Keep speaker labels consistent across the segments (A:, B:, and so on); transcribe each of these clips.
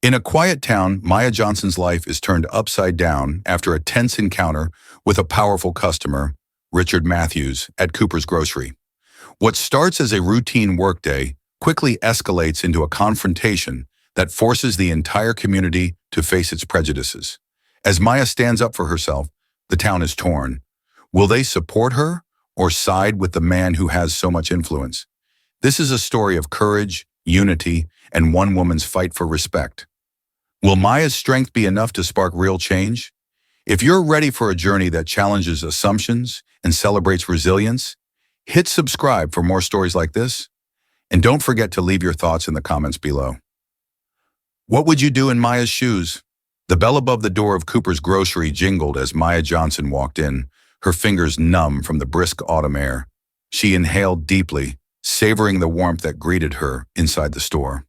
A: In a quiet town, Maya Johnson's life is turned upside down after a tense encounter with a powerful customer, Richard Matthews, at Cooper's Grocery. What starts as a routine workday quickly escalates into a confrontation that forces the entire community to face its prejudices. As Maya stands up for herself, the town is torn. Will they support her or side with the man who has so much influence? This is a story of courage, unity, and one woman's fight for respect. Will Maya's strength be enough to spark real change? If you're ready for a journey that challenges assumptions and celebrates resilience, hit subscribe for more stories like this, and don't forget to leave your thoughts in the comments below. What would you do in Maya's shoes? The bell above the door of Cooper's Grocery jingled as Maya Johnson walked in, her fingers numb from the brisk autumn air. She inhaled deeply, savoring the warmth that greeted her inside the store.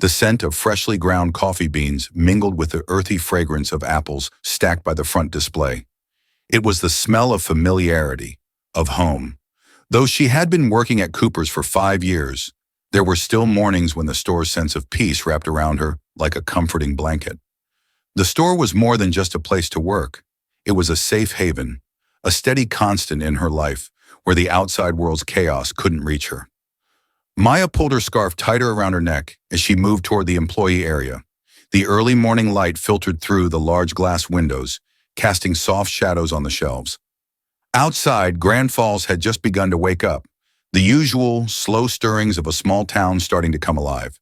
A: The scent of freshly ground coffee beans mingled with the earthy fragrance of apples stacked by the front display. It was the smell of familiarity, of home. Though she had been working at Cooper's for 5 years, there were still mornings when the store's sense of peace wrapped around her like a comforting blanket. The store was more than just a place to work. It was a safe haven, a steady constant in her life where the outside world's chaos couldn't reach her. Maya pulled her scarf tighter around her neck as she moved toward the employee area. The early morning light filtered through the large glass windows, casting soft shadows on the shelves. Outside, Grand Falls had just begun to wake up, the usual slow stirrings of a small town starting to come alive.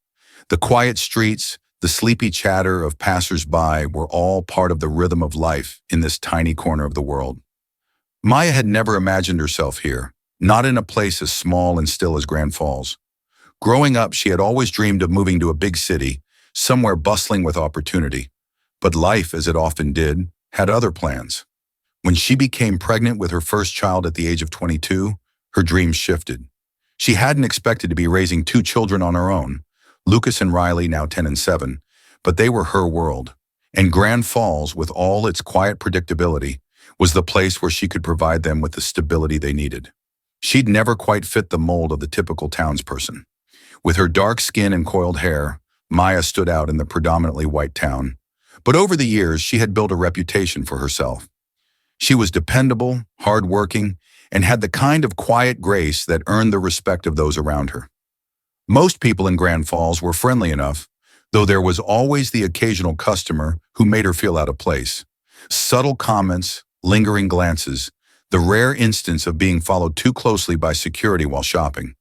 A: The quiet streets, the sleepy chatter of passers-by were all part of the rhythm of life in this tiny corner of the world. Maya had never imagined herself here, not in a place as small and still as Grand Falls. Growing up, she had always dreamed of moving to a big city, somewhere bustling with opportunity. But life, as it often did, had other plans. When she became pregnant with her first child at the age of 22, her dreams shifted. She hadn't expected to be raising 2 children on her own, Lucas and Riley, now 10 and 7, but they were her world. And Grand Falls, with all its quiet predictability, was the place where she could provide them with the stability they needed. She'd never quite fit the mold of the typical townsperson. With her dark skin and coiled hair, Maya stood out in the predominantly white town. But over the years, she had built a reputation for herself. She was dependable, hardworking, and had the kind of quiet grace that earned the respect of those around her. Most people in Grand Falls were friendly enough, though there was always the occasional customer who made her feel out of place. Subtle comments, lingering glances, the rare instance of being followed too closely by security while shopping.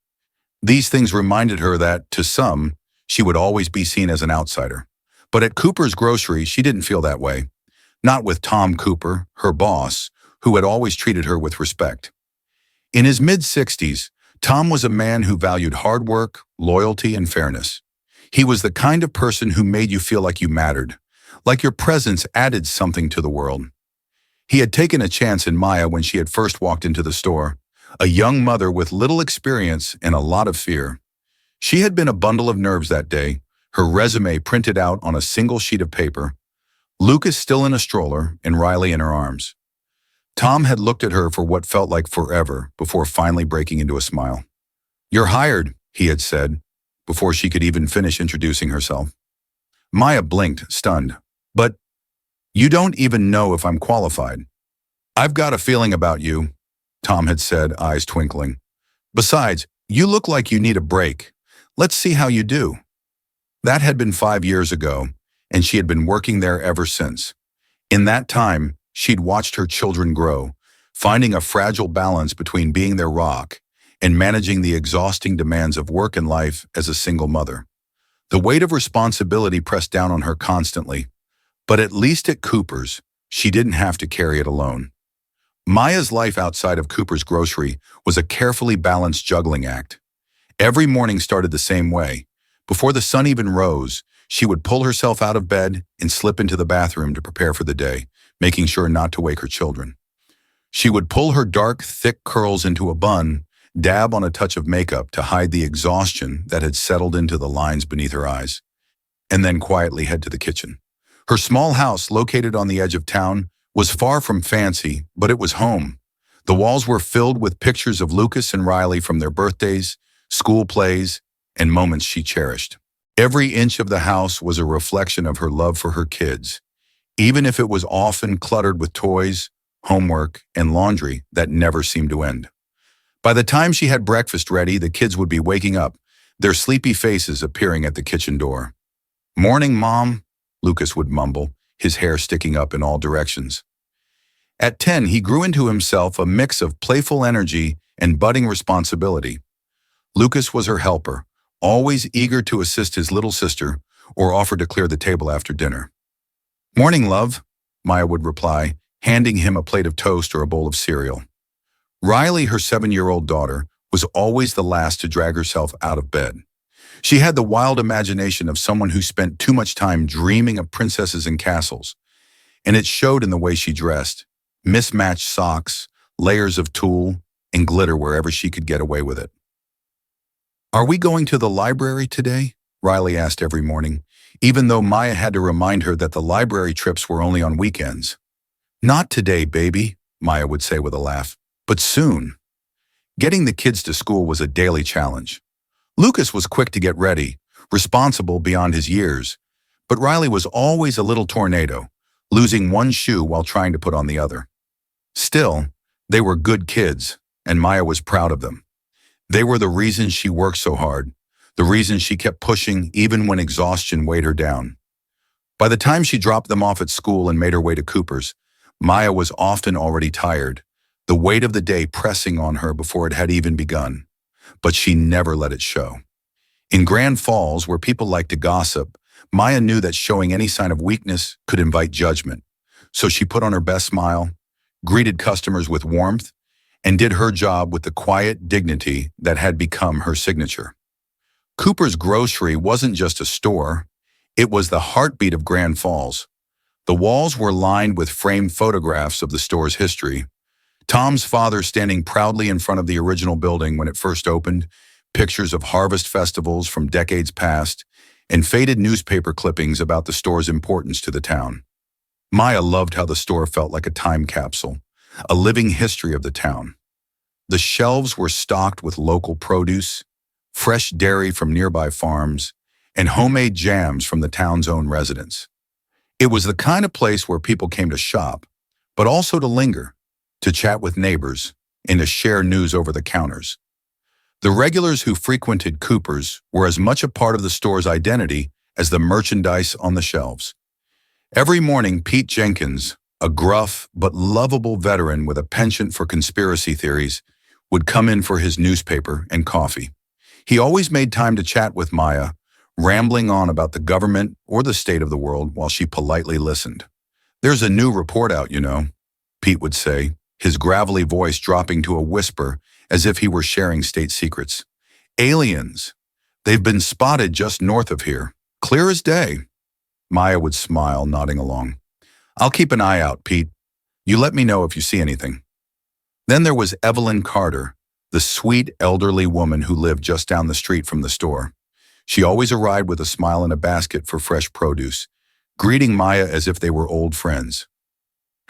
A: These things reminded her that, to some, she would always be seen as an outsider. But at Cooper's Grocery, she didn't feel that way. Not with Tom Cooper, her boss, who had always treated her with respect. In his mid-60s, Tom was a man who valued hard work, loyalty, and fairness. He was the kind of person who made you feel like you mattered, like your presence added something to the world. He had taken a chance in Maya when she had first walked into the store, a young mother with little experience and a lot of fear. She had been a bundle of nerves that day, her resume printed out on a single sheet of paper, Lucas still in a stroller and Riley in her arms. Tom had looked at her for what felt like forever before finally breaking into a smile. "You're hired," he had said, before she could even finish introducing herself. Maya blinked, stunned. "But you don't even know if I'm qualified." "I've got a feeling about you," Tom had said, eyes twinkling. "Besides, you look like you need a break. Let's see how you do." That had been 5 years ago, and she had been working there ever since. In that time, she'd watched her children grow, finding a fragile balance between being their rock and managing the exhausting demands of work and life as a single mother. The weight of responsibility pressed down on her constantly, but at least at Cooper's, she didn't have to carry it alone. Maya's life outside of Cooper's Grocery was a carefully balanced juggling act. Every morning started the same way. Before the sun even rose, she would pull herself out of bed and slip into the bathroom to prepare for the day, making sure not to wake her children. She would pull her dark, thick curls into a bun, dab on a touch of makeup to hide the exhaustion that had settled into the lines beneath her eyes, and then quietly head to the kitchen. Her small house, located on the edge of town, was far from fancy, but it was home. The walls were filled with pictures of Lucas and Riley from their birthdays, school plays, and moments she cherished. Every inch of the house was a reflection of her love for her kids, even if it was often cluttered with toys, homework, and laundry that never seemed to end. By the time she had breakfast ready, the kids would be waking up, their sleepy faces appearing at the kitchen door. "Morning, Mom," Lucas would mumble, his hair sticking up in all directions. At 10, he grew into himself a mix of playful energy and budding responsibility. Lucas was her helper, always eager to assist his little sister or offer to clear the table after dinner. "Morning, love," Maya would reply, handing him a plate of toast or a bowl of cereal. Riley, her 7-year-old daughter, was always the last to drag herself out of bed. She had the wild imagination of someone who spent too much time dreaming of princesses and castles, and it showed in the way she dressed. Mismatched socks, layers of tulle, and glitter wherever she could get away with it. "Are we going to the library today?" Riley asked every morning, even though Maya had to remind her that the library trips were only on weekends. "Not today, baby," Maya would say with a laugh, "but soon." Getting the kids to school was a daily challenge. Lucas was quick to get ready, responsible beyond his years, but Riley was always a little tornado, losing one shoe while trying to put on the other. Still, they were good kids, and Maya was proud of them. They were the reason she worked so hard, the reason she kept pushing even when exhaustion weighed her down. By the time she dropped them off at school and made her way to Cooper's, Maya was often already tired, the weight of the day pressing on her before it had even begun. But she never let it show. In Grand Falls, where people liked to gossip, Maya knew that showing any sign of weakness could invite judgment. So she put on her best smile, greeted customers with warmth, and did her job with the quiet dignity that had become her signature. Cooper's Grocery wasn't just a store, it was the heartbeat of Grand Falls. The walls were lined with framed photographs of the store's history. Tom's father standing proudly in front of the original building when it first opened, pictures of harvest festivals from decades past, and faded newspaper clippings about the store's importance to the town. Maya loved how the store felt like a time capsule, a living history of the town. The shelves were stocked with local produce, fresh dairy from nearby farms, and homemade jams from the town's own residents. It was the kind of place where people came to shop, but also to linger, to chat with neighbors, and to share news over the counters. The regulars who frequented Cooper's were as much a part of the store's identity as the merchandise on the shelves. Every morning, Pete Jenkins, a gruff but lovable veteran with a penchant for conspiracy theories, would come in for his newspaper and coffee. He always made time to chat with Maya, rambling on about the government or the state of the world while she politely listened. "There's a new report out, you know," Pete would say, his gravelly voice dropping to a whisper as if he were sharing state secrets. "Aliens. They've been spotted just north of here. Clear as day." Maya would smile, nodding along. "I'll keep an eye out, Pete. You let me know if you see anything." Then there was Evelyn Carter, the sweet elderly woman who lived just down the street from the store. She always arrived with a smile and a basket for fresh produce, greeting Maya as if they were old friends.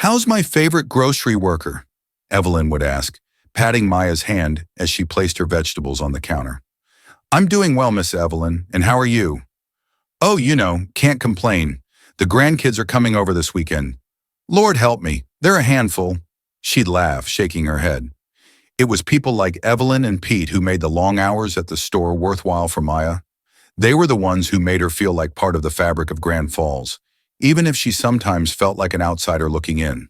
A: "How's my favorite grocery worker?" Evelyn would ask, patting Maya's hand as she placed her vegetables on the counter. "I'm doing well, Miss Evelyn, and how are you?" "Oh, can't complain. The grandkids are coming over this weekend. Lord help me, they're a handful." She'd laugh, shaking her head. It was people like Evelyn and Pete who made the long hours at the store worthwhile for Maya. They were the ones who made her feel like part of the fabric of Grand Falls, even if she sometimes felt like an outsider looking in.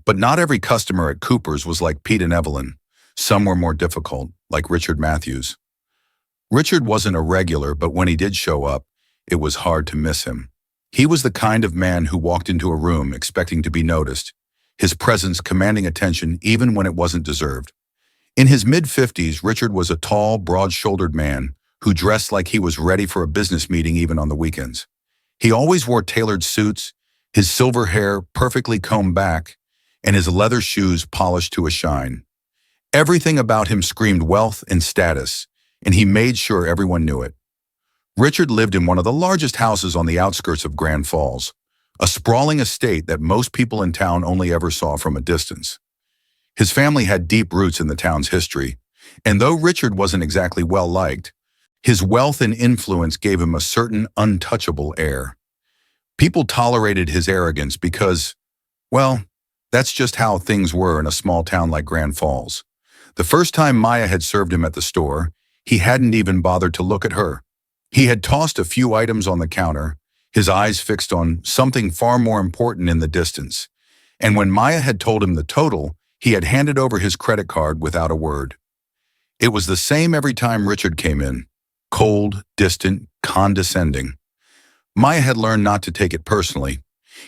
A: But not every customer at Cooper's was like Pete and Evelyn. Some were more difficult, like Richard Matthews. Richard wasn't a regular, but when he did show up, it was hard to miss him. He was the kind of man who walked into a room expecting to be noticed, his presence commanding attention even when it wasn't deserved. In his mid-50s, Richard was a tall, broad-shouldered man who dressed like he was ready for a business meeting even on the weekends. He always wore tailored suits, his silver hair perfectly combed back, and his leather shoes polished to a shine. Everything about him screamed wealth and status, and he made sure everyone knew it. Richard lived in one of the largest houses on the outskirts of Grand Falls, a sprawling estate that most people in town only ever saw from a distance. His family had deep roots in the town's history, and though Richard wasn't exactly well-liked, His wealth and influence gave him a certain untouchable air. People tolerated his arrogance because, well, that's just how things were in a small town like Grand Falls. The first time Maya had served him at the store, he hadn't even bothered to look at her. He had tossed a few items on the counter, his eyes fixed on something far more important in the distance. And when Maya had told him the total, he had handed over his credit card without a word. It was the same every time Richard came in, cold, distant, condescending. Maya had learned not to take it personally.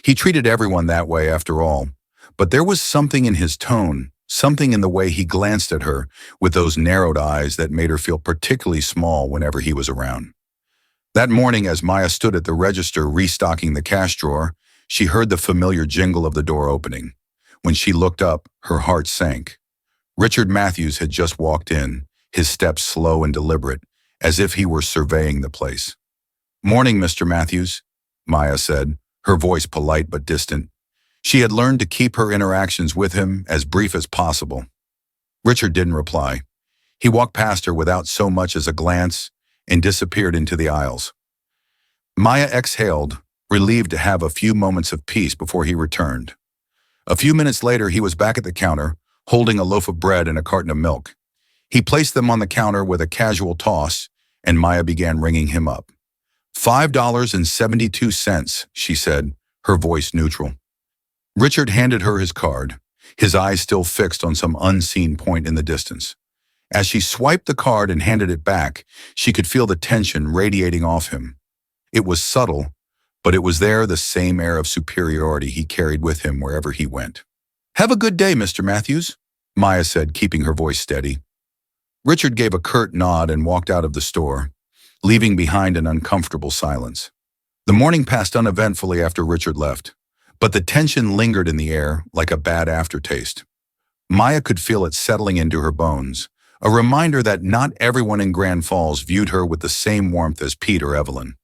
A: He treated everyone that way after all. But there was something in his tone, something in the way he glanced at her with those narrowed eyes that made her feel particularly small whenever he was around. That morning, as Maya stood at the register restocking the cash drawer, she heard the familiar jingle of the door opening. When she looked up, her heart sank. Richard Matthews had just walked in, his steps slow and deliberate, as if he were surveying the place. "Morning, Mr. Matthews," Maya said, her voice polite but distant. She had learned to keep her interactions with him as brief as possible. Richard didn't reply. He walked past her without so much as a glance and disappeared into the aisles. Maya exhaled, relieved to have a few moments of peace before he returned. A few minutes later, he was back at the counter, holding a loaf of bread and a carton of milk. He placed them on the counter with a casual toss, and Maya began ringing him up. "$5.72, she said, her voice neutral. Richard handed her his card, his eyes still fixed on some unseen point in the distance. As she swiped the card and handed it back, she could feel the tension radiating off him. It was subtle, but it was there, the same air of superiority he carried with him wherever he went. "Have a good day, Mr. Matthews," Maya said, keeping her voice steady. Richard gave a curt nod and walked out of the store, leaving behind an uncomfortable silence. The morning passed uneventfully after Richard left, but the tension lingered in the air like a bad aftertaste. Maya could feel it settling into her bones, a reminder that not everyone in Grand Falls viewed her with the same warmth as Pete or Evelyn.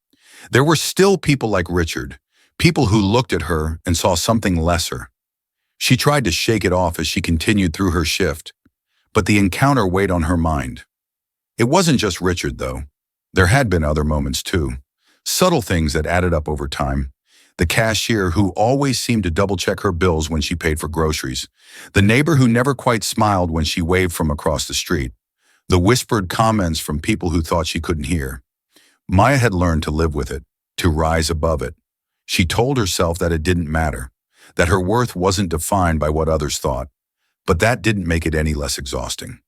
A: There were still people like Richard, people who looked at her and saw something lesser. She tried to shake it off as she continued through her shift, but the encounter weighed on her mind. It wasn't just Richard, though. There had been other moments, too. Subtle things that added up over time. The cashier who always seemed to double-check her bills when she paid for groceries. The neighbor who never quite smiled when she waved from across the street. The whispered comments from people who thought she couldn't hear. Maya had learned to live with it, to rise above it. She told herself that it didn't matter, that her worth wasn't defined by what others thought. But that didn't make it any less exhausting.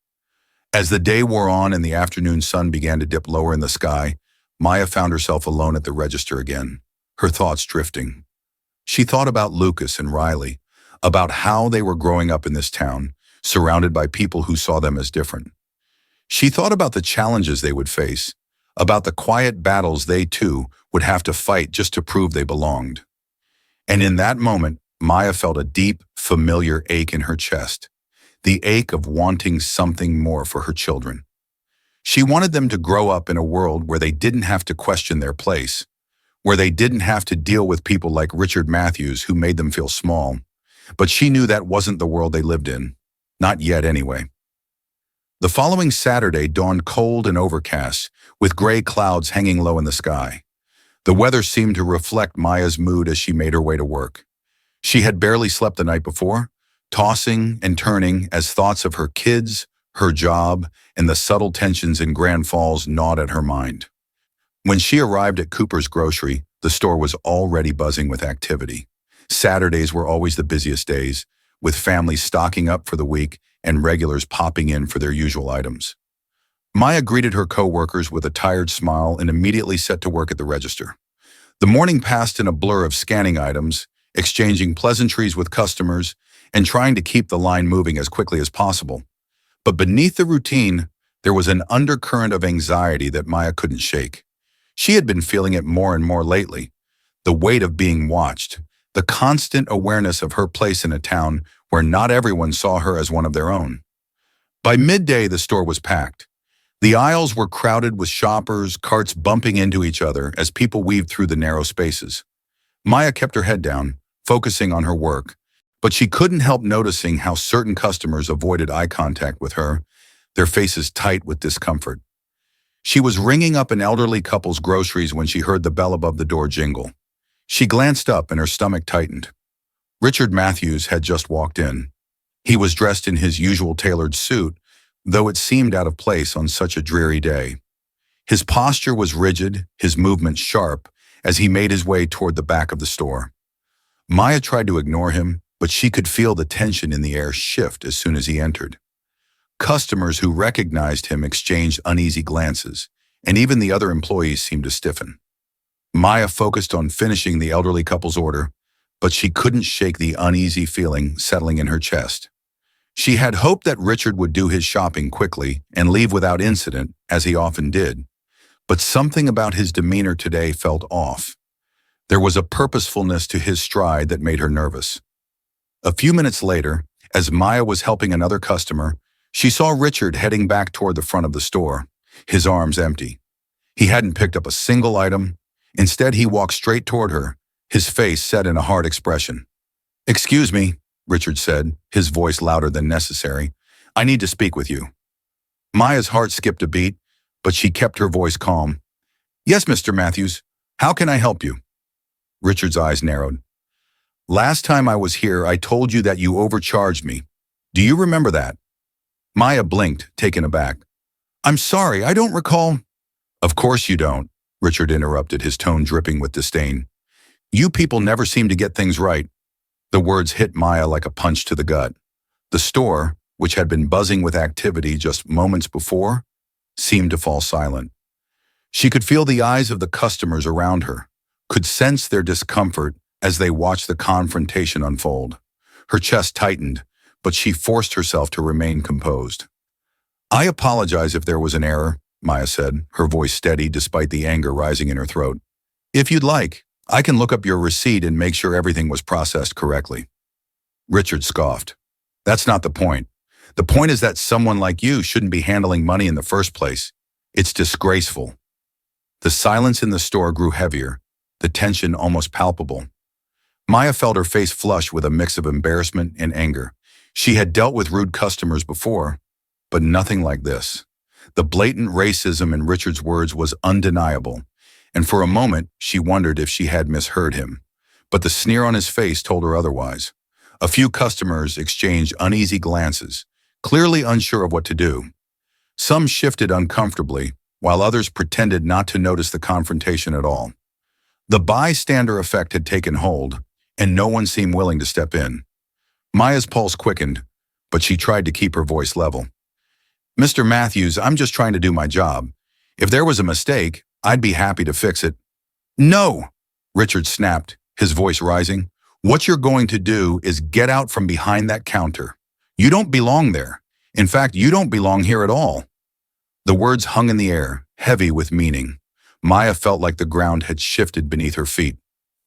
A: As the day wore on and the afternoon sun began to dip lower in the sky, Maya found herself alone at the register again, her thoughts drifting. She thought about Lucas and Riley, about how they were growing up in this town, surrounded by people who saw them as different. She thought about the challenges they would face, about the quiet battles they too would have to fight just to prove they belonged. And in that moment, Maya felt a deep, familiar ache in her chest, the ache of wanting something more for her children. She wanted them to grow up in a world where they didn't have to question their place, where they didn't have to deal with people like Richard Matthews who made them feel small. But she knew that wasn't the world they lived in. Not yet, anyway. The following Saturday dawned cold and overcast, with gray clouds hanging low in the sky. The weather seemed to reflect Maya's mood as she made her way to work. She had barely slept the night before, tossing and turning as thoughts of her kids, her job, and the subtle tensions in Grand Falls gnawed at her mind. When she arrived at Cooper's Grocery, the store was already buzzing with activity. Saturdays were always the busiest days, with families stocking up for the week and regulars popping in for their usual items. Maya greeted her co-workers with a tired smile and immediately set to work at the register. The morning passed in a blur of scanning items, exchanging pleasantries with customers, and trying to keep the line moving as quickly as possible. But beneath the routine, there was an undercurrent of anxiety that Maya couldn't shake. She had been feeling it more and more lately. The weight of being watched, the constant awareness of her place in a town where not everyone saw her as one of their own. By midday, the store was packed. The aisles were crowded with shoppers, carts bumping into each other as people weaved through the narrow spaces. Maya kept her head down, focusing on her work, but she couldn't help noticing how certain customers avoided eye contact with her, their faces tight with discomfort. She was ringing up an elderly couple's groceries when she heard the bell above the door jingle. She glanced up and her stomach tightened. Richard Matthews had just walked in. He was dressed in his usual tailored suit, though it seemed out of place on such a dreary day. His posture was rigid, his movements sharp, as he made his way toward the back of the store. Maya tried to ignore him, but she could feel the tension in the air shift as soon as he entered. Customers who recognized him exchanged uneasy glances, and even the other employees seemed to stiffen. Maya focused on finishing the elderly couple's order, but she couldn't shake the uneasy feeling settling in her chest. She had hoped that Richard would do his shopping quickly and leave without incident, as he often did. But something about his demeanor today felt off. There was a purposefulness to his stride that made her nervous. A few minutes later, as Maya was helping another customer, she saw Richard heading back toward the front of the store, his arms empty. He hadn't picked up a single item. Instead, he walked straight toward her, his face set in a hard expression. "Excuse me," Richard said, his voice louder than necessary. "I need to speak with you." Maya's heart skipped a beat, but she kept her voice calm. "Yes, Mr. Matthews. How can I help you?" Richard's eyes narrowed. "Last time I was here, I told you that you overcharged me. Do you remember that?" Maya blinked, taken aback. "I'm sorry, I don't recall." "Of course you don't," Richard interrupted, his tone dripping with disdain. "You people never seem to get things right." The words hit Maya like a punch to the gut. The store, which had been buzzing with activity just moments before, seemed to fall silent. She could feel the eyes of the customers around her, could sense their discomfort as they watched the confrontation unfold. Her chest tightened, but she forced herself to remain composed. "I apologize if there was an error," Maya said, her voice steady despite the anger rising in her throat. "If you'd like, I can look up your receipt and make sure everything was processed correctly." Richard scoffed. "That's not the point. The point is that someone like you shouldn't be handling money in the first place. It's disgraceful." The silence in the store grew heavier, the tension almost palpable. Maya felt her face flush with a mix of embarrassment and anger. She had dealt with rude customers before, but nothing like this. The blatant racism in Richard's words was undeniable, and for a moment she wondered if she had misheard him. But the sneer on his face told her otherwise. A few customers exchanged uneasy glances, clearly unsure of what to do. Some shifted uncomfortably, while others pretended not to notice the confrontation at all. The bystander effect had taken hold, and no one seemed willing to step in. Maya's pulse quickened, but she tried to keep her voice level. "Mr. Matthews, I'm just trying to do my job. If there was a mistake, I'd be happy to fix it." "No!" Richard snapped, his voice rising. "What you're going to do is get out from behind that counter. You don't belong there. In fact, you don't belong here at all." The words hung in the air, heavy with meaning. Maya felt like the ground had shifted beneath her feet.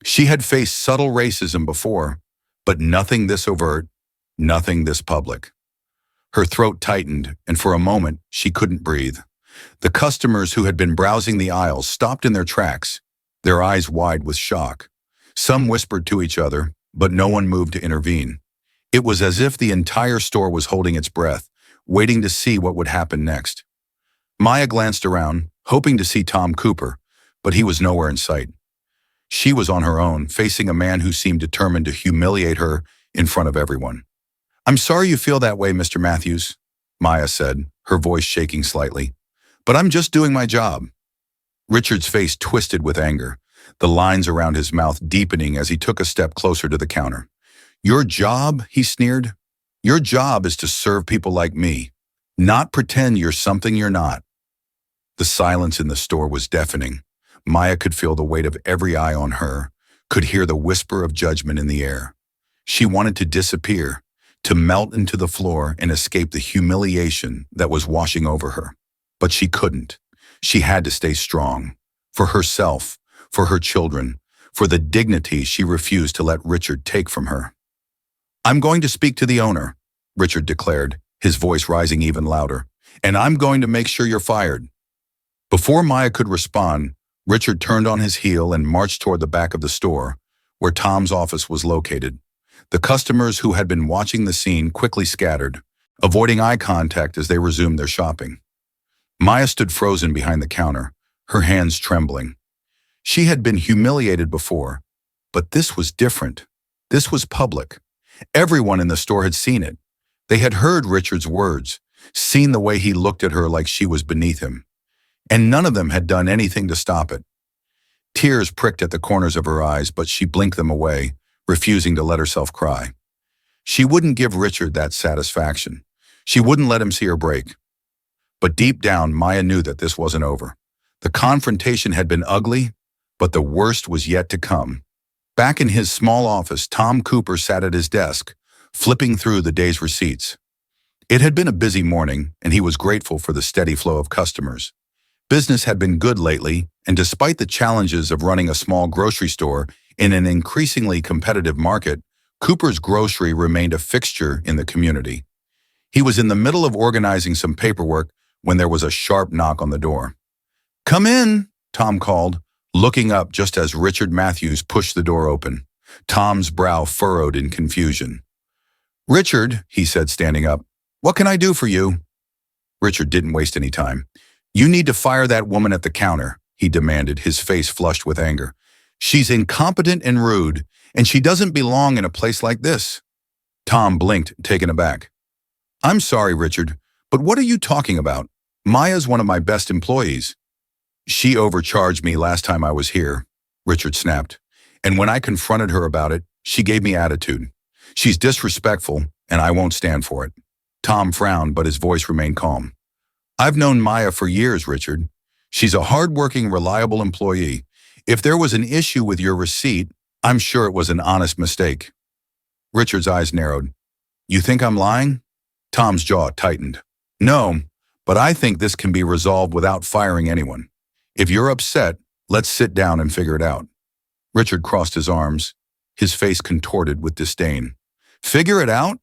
A: She had faced subtle racism before, but nothing this overt, nothing this public. Her throat tightened, and for a moment, she couldn't breathe. The customers who had been browsing the aisles stopped in their tracks, their eyes wide with shock. Some whispered to each other, but no one moved to intervene. It was as if the entire store was holding its breath, waiting to see what would happen next. Maya glanced around, hoping to see Tom Cooper, but he was nowhere in sight. She was on her own, facing a man who seemed determined to humiliate her in front of everyone. "I'm sorry you feel that way, Mr. Matthews," Maya said, her voice shaking slightly. "But I'm just doing my job." Richard's face twisted with anger, the lines around his mouth deepening as he took a step closer to the counter. "Your job?" he sneered. "Your job is to serve people like me, not pretend you're something you're not." The silence in the store was deafening. Maya could feel the weight of every eye on her, could hear the whisper of judgment in the air. She wanted to disappear, to melt into the floor and escape the humiliation that was washing over her. But she couldn't. She had to stay strong. For herself, for her children, for the dignity she refused to let Richard take from her. "I'm going to speak to the owner," Richard declared, his voice rising even louder. "And I'm going to make sure you're fired." Before Maya could respond, Richard turned on his heel and marched toward the back of the store, where Tom's office was located. The customers who had been watching the scene quickly scattered, avoiding eye contact as they resumed their shopping. Maya stood frozen behind the counter, her hands trembling. She had been humiliated before, but this was different. This was public. Everyone in the store had seen it. They had heard Richard's words, seen the way he looked at her like she was beneath him, and none of them had done anything to stop it. Tears pricked at the corners of her eyes, but she blinked them away, refusing to let herself cry. She wouldn't give Richard that satisfaction. She wouldn't let him see her break. But deep down, Maya knew that this wasn't over. The confrontation had been ugly, but the worst was yet to come. Back in his small office, Tom Cooper sat at his desk, flipping through the day's receipts. It had been a busy morning, and he was grateful for the steady flow of customers. Business had been good lately, and despite the challenges of running a small grocery store in an increasingly competitive market, Cooper's Grocery remained a fixture in the community. He was in the middle of organizing some paperwork when there was a sharp knock on the door. "Come in," Tom called, looking up just as Richard Matthews pushed the door open. Tom's brow furrowed in confusion. "Richard," he said, standing up, "what can I do for you?" Richard didn't waste any time. "You need to fire that woman at the counter," he demanded, his face flushed with anger. "She's incompetent and rude, and she doesn't belong in a place like this." Tom blinked, taken aback. "I'm sorry, Richard, but what are you talking about? Maya's one of my best employees." "She overcharged me last time I was here," Richard snapped. "And when I confronted her about it, she gave me attitude. She's disrespectful, and I won't stand for it." Tom frowned, but his voice remained calm. "I've known Maya for years, Richard. She's a hardworking, reliable employee. If there was an issue with your receipt, I'm sure it was an honest mistake." Richard's eyes narrowed. "You think I'm lying?" Tom's jaw tightened. "No, but I think this can be resolved without firing anyone. If you're upset, let's sit down and figure it out." Richard crossed his arms, his face contorted with disdain. "Figure it out?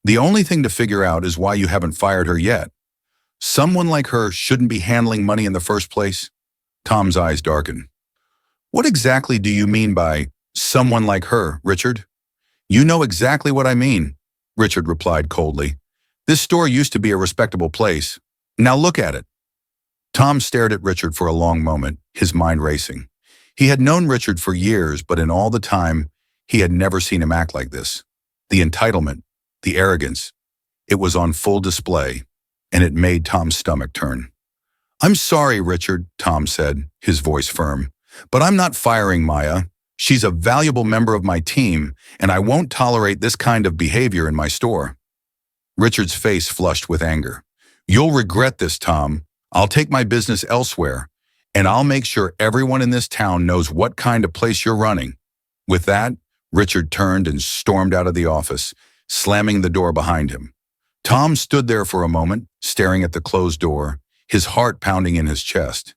A: The only thing to figure out is why you haven't fired her yet. Someone like her shouldn't be handling money in the first place." Tom's eyes darkened. "What exactly do you mean by someone like her, Richard?" "You know exactly what I mean," Richard replied coldly. "This store used to be a respectable place. Now look at it." Tom stared at Richard for a long moment, his mind racing. He had known Richard for years, but in all the time, he had never seen him act like this. The entitlement, the arrogance, it was on full display, and it made Tom's stomach turn. "I'm sorry, Richard," Tom said, his voice firm, "but I'm not firing Maya. She's a valuable member of my team, and I won't tolerate this kind of behavior in my store." Richard's face flushed with anger. "You'll regret this, Tom. I'll take my business elsewhere, and I'll make sure everyone in this town knows what kind of place you're running." With that, Richard turned and stormed out of the office, slamming the door behind him. Tom stood there for a moment, staring at the closed door, his heart pounding in his chest.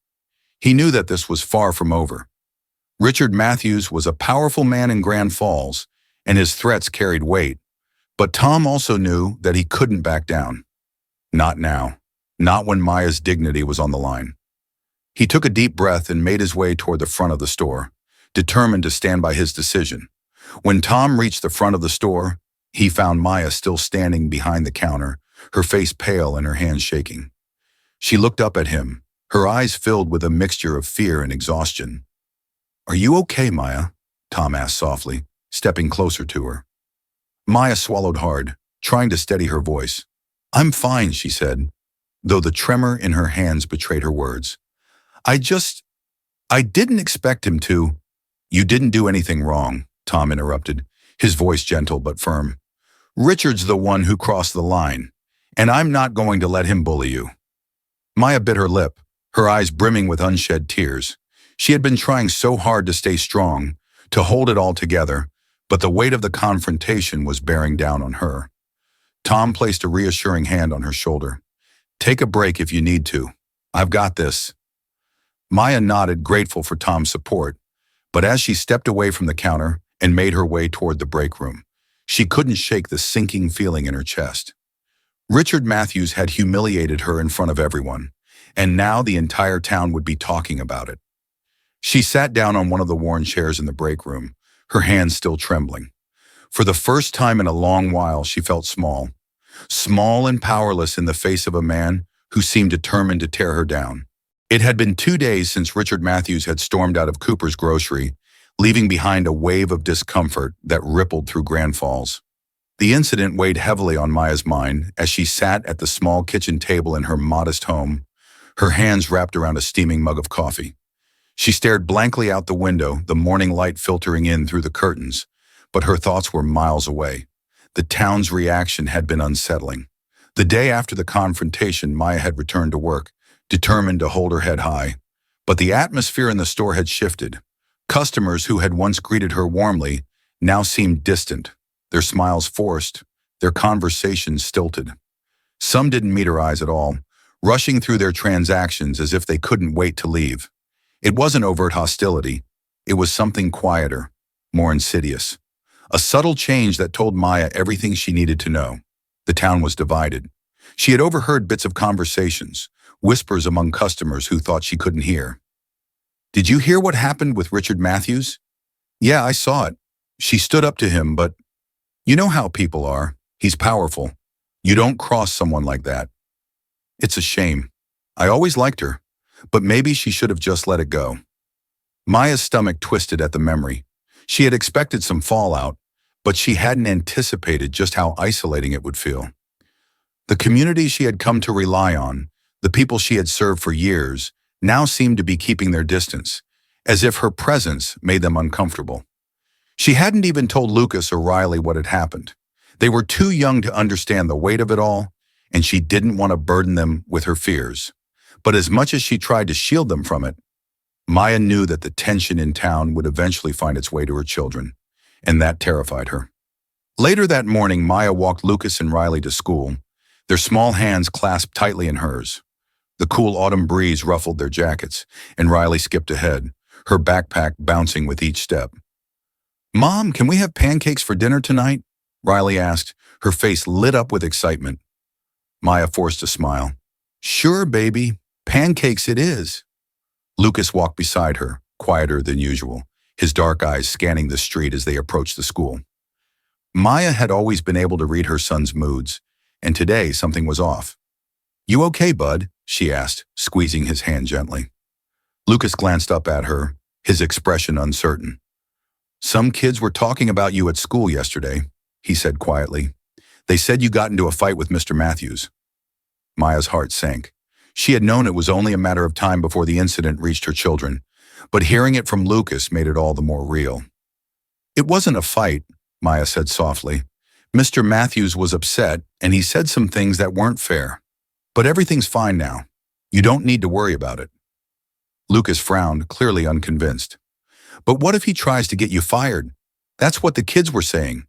A: He knew that this was far from over. Richard Matthews was a powerful man in Grand Falls, and his threats carried weight. But Tom also knew that he couldn't back down. Not now. Not when Maya's dignity was on the line. He took a deep breath and made his way toward the front of the store, determined to stand by his decision. When Tom reached the front of the store, he found Maya still standing behind the counter, her face pale and her hands shaking. She looked up at him, her eyes filled with a mixture of fear and exhaustion. "Are you okay, Maya?" Tom asked softly, stepping closer to her. Maya swallowed hard, trying to steady her voice. "I'm fine," she said, though the tremor in her hands betrayed her words. I didn't expect him to." "You didn't do anything wrong," Tom interrupted, his voice gentle but firm. "Richard's the one who crossed the line, and I'm not going to let him bully you." Maya bit her lip, her eyes brimming with unshed tears. She had been trying so hard to stay strong, to hold it all together, but the weight of the confrontation was bearing down on her. Tom placed a reassuring hand on her shoulder. "Take a break if you need to. I've got this." Maya nodded, grateful for Tom's support, but as she stepped away from the counter and made her way toward the break room, she couldn't shake the sinking feeling in her chest. Richard Matthews had humiliated her in front of everyone, and now the entire town would be talking about it. She sat down on one of the worn chairs in the break room, her hands still trembling. For the first time in a long while, she felt small and powerless in the face of a man who seemed determined to tear her down. It had been 2 days since Richard Matthews had stormed out of Cooper's grocery, leaving behind a wave of discomfort that rippled through Grand Falls. The incident weighed heavily on Maya's mind as she sat at the small kitchen table in her modest home, her hands wrapped around a steaming mug of coffee. She stared blankly out the window, the morning light filtering in through the curtains, but her thoughts were miles away. The town's reaction had been unsettling. The day after the confrontation, Maya had returned to work, determined to hold her head high. But the atmosphere in the store had shifted. Customers who had once greeted her warmly now seemed distant, their smiles forced, their conversations stilted. Some didn't meet her eyes at all, rushing through their transactions as if they couldn't wait to leave. It wasn't overt hostility. It was something quieter, more insidious. A subtle change that told Maya everything she needed to know. The town was divided. She had overheard bits of conversations, whispers among customers who thought she couldn't hear. "Did you hear what happened with Richard Matthews?" "Yeah, I saw it." She stood up to him, but you know how people are. He's powerful. You don't cross someone like that. "It's a shame. I always liked her, but maybe she should have just let it go." Maya's stomach twisted at the memory. She had expected some fallout, but she hadn't anticipated just how isolating it would feel. The community she had come to rely on, the people she had served for years, now seemed to be keeping their distance, as if her presence made them uncomfortable. She hadn't even told Lucas or Riley what had happened. They were too young to understand the weight of it all, and she didn't want to burden them with her fears. But as much as she tried to shield them from it, Maya knew that the tension in town would eventually find its way to her children, and that terrified her. Later that morning, Maya walked Lucas and Riley to school, their small hands clasped tightly in hers. The cool autumn breeze ruffled their jackets, and Riley skipped ahead, her backpack bouncing with each step. "Mom, can we have pancakes for dinner tonight?" Riley asked, her face lit up with excitement. Maya forced a smile. "Sure, baby. Pancakes it is." Lucas walked beside her, quieter than usual, his dark eyes scanning the street as they approached the school. Maya had always been able to read her son's moods, and today something was off. "You okay, bud?" she asked, squeezing his hand gently. Lucas glanced up at her, his expression uncertain. "Some kids were talking about you at school yesterday," he said quietly. "They said you got into a fight with Mr. Matthews." Maya's heart sank. She had known it was only a matter of time before the incident reached her children, but hearing it from Lucas made it all the more real. "It wasn't a fight," Maya said softly. "Mr. Matthews was upset, and he said some things that weren't fair. But everything's fine now. You don't need to worry about it." Lucas frowned, clearly unconvinced. "But what if he tries to get you fired? That's what the kids were saying,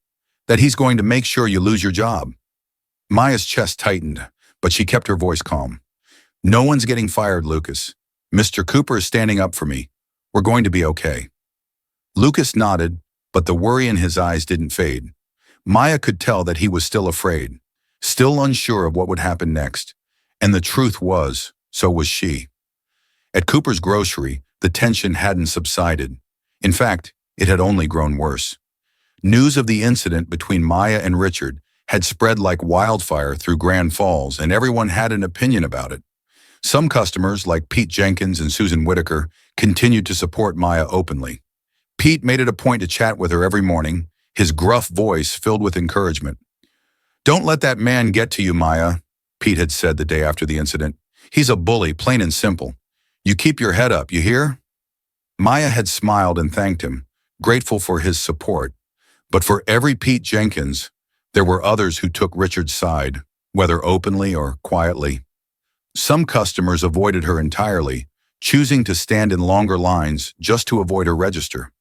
A: that he's going to make sure you lose your job." Maya's chest tightened, but she kept her voice calm. "No one's getting fired, Lucas. Mr. Cooper is standing up for me. We're going to be okay." Lucas nodded, but the worry in his eyes didn't fade. Maya could tell that he was still afraid, still unsure of what would happen next. And the truth was, so was she. At Cooper's grocery, the tension hadn't subsided. In fact, it had only grown worse. News of the incident between Maya and Richard had spread like wildfire through Grand Falls, and everyone had an opinion about it. Some customers, like Pete Jenkins and Susan Whitaker, continued to support Maya openly. Pete made it a point to chat with her every morning, his gruff voice filled with encouragement. "Don't let that man get to you, Maya," Pete had said the day after the incident. "He's a bully, plain and simple. You keep your head up, you hear?" Maya had smiled and thanked him, grateful for his support. But for every Pete Jenkins, there were others who took Richard's side, whether openly or quietly. Some customers avoided her entirely, choosing to stand in longer lines just to avoid her register.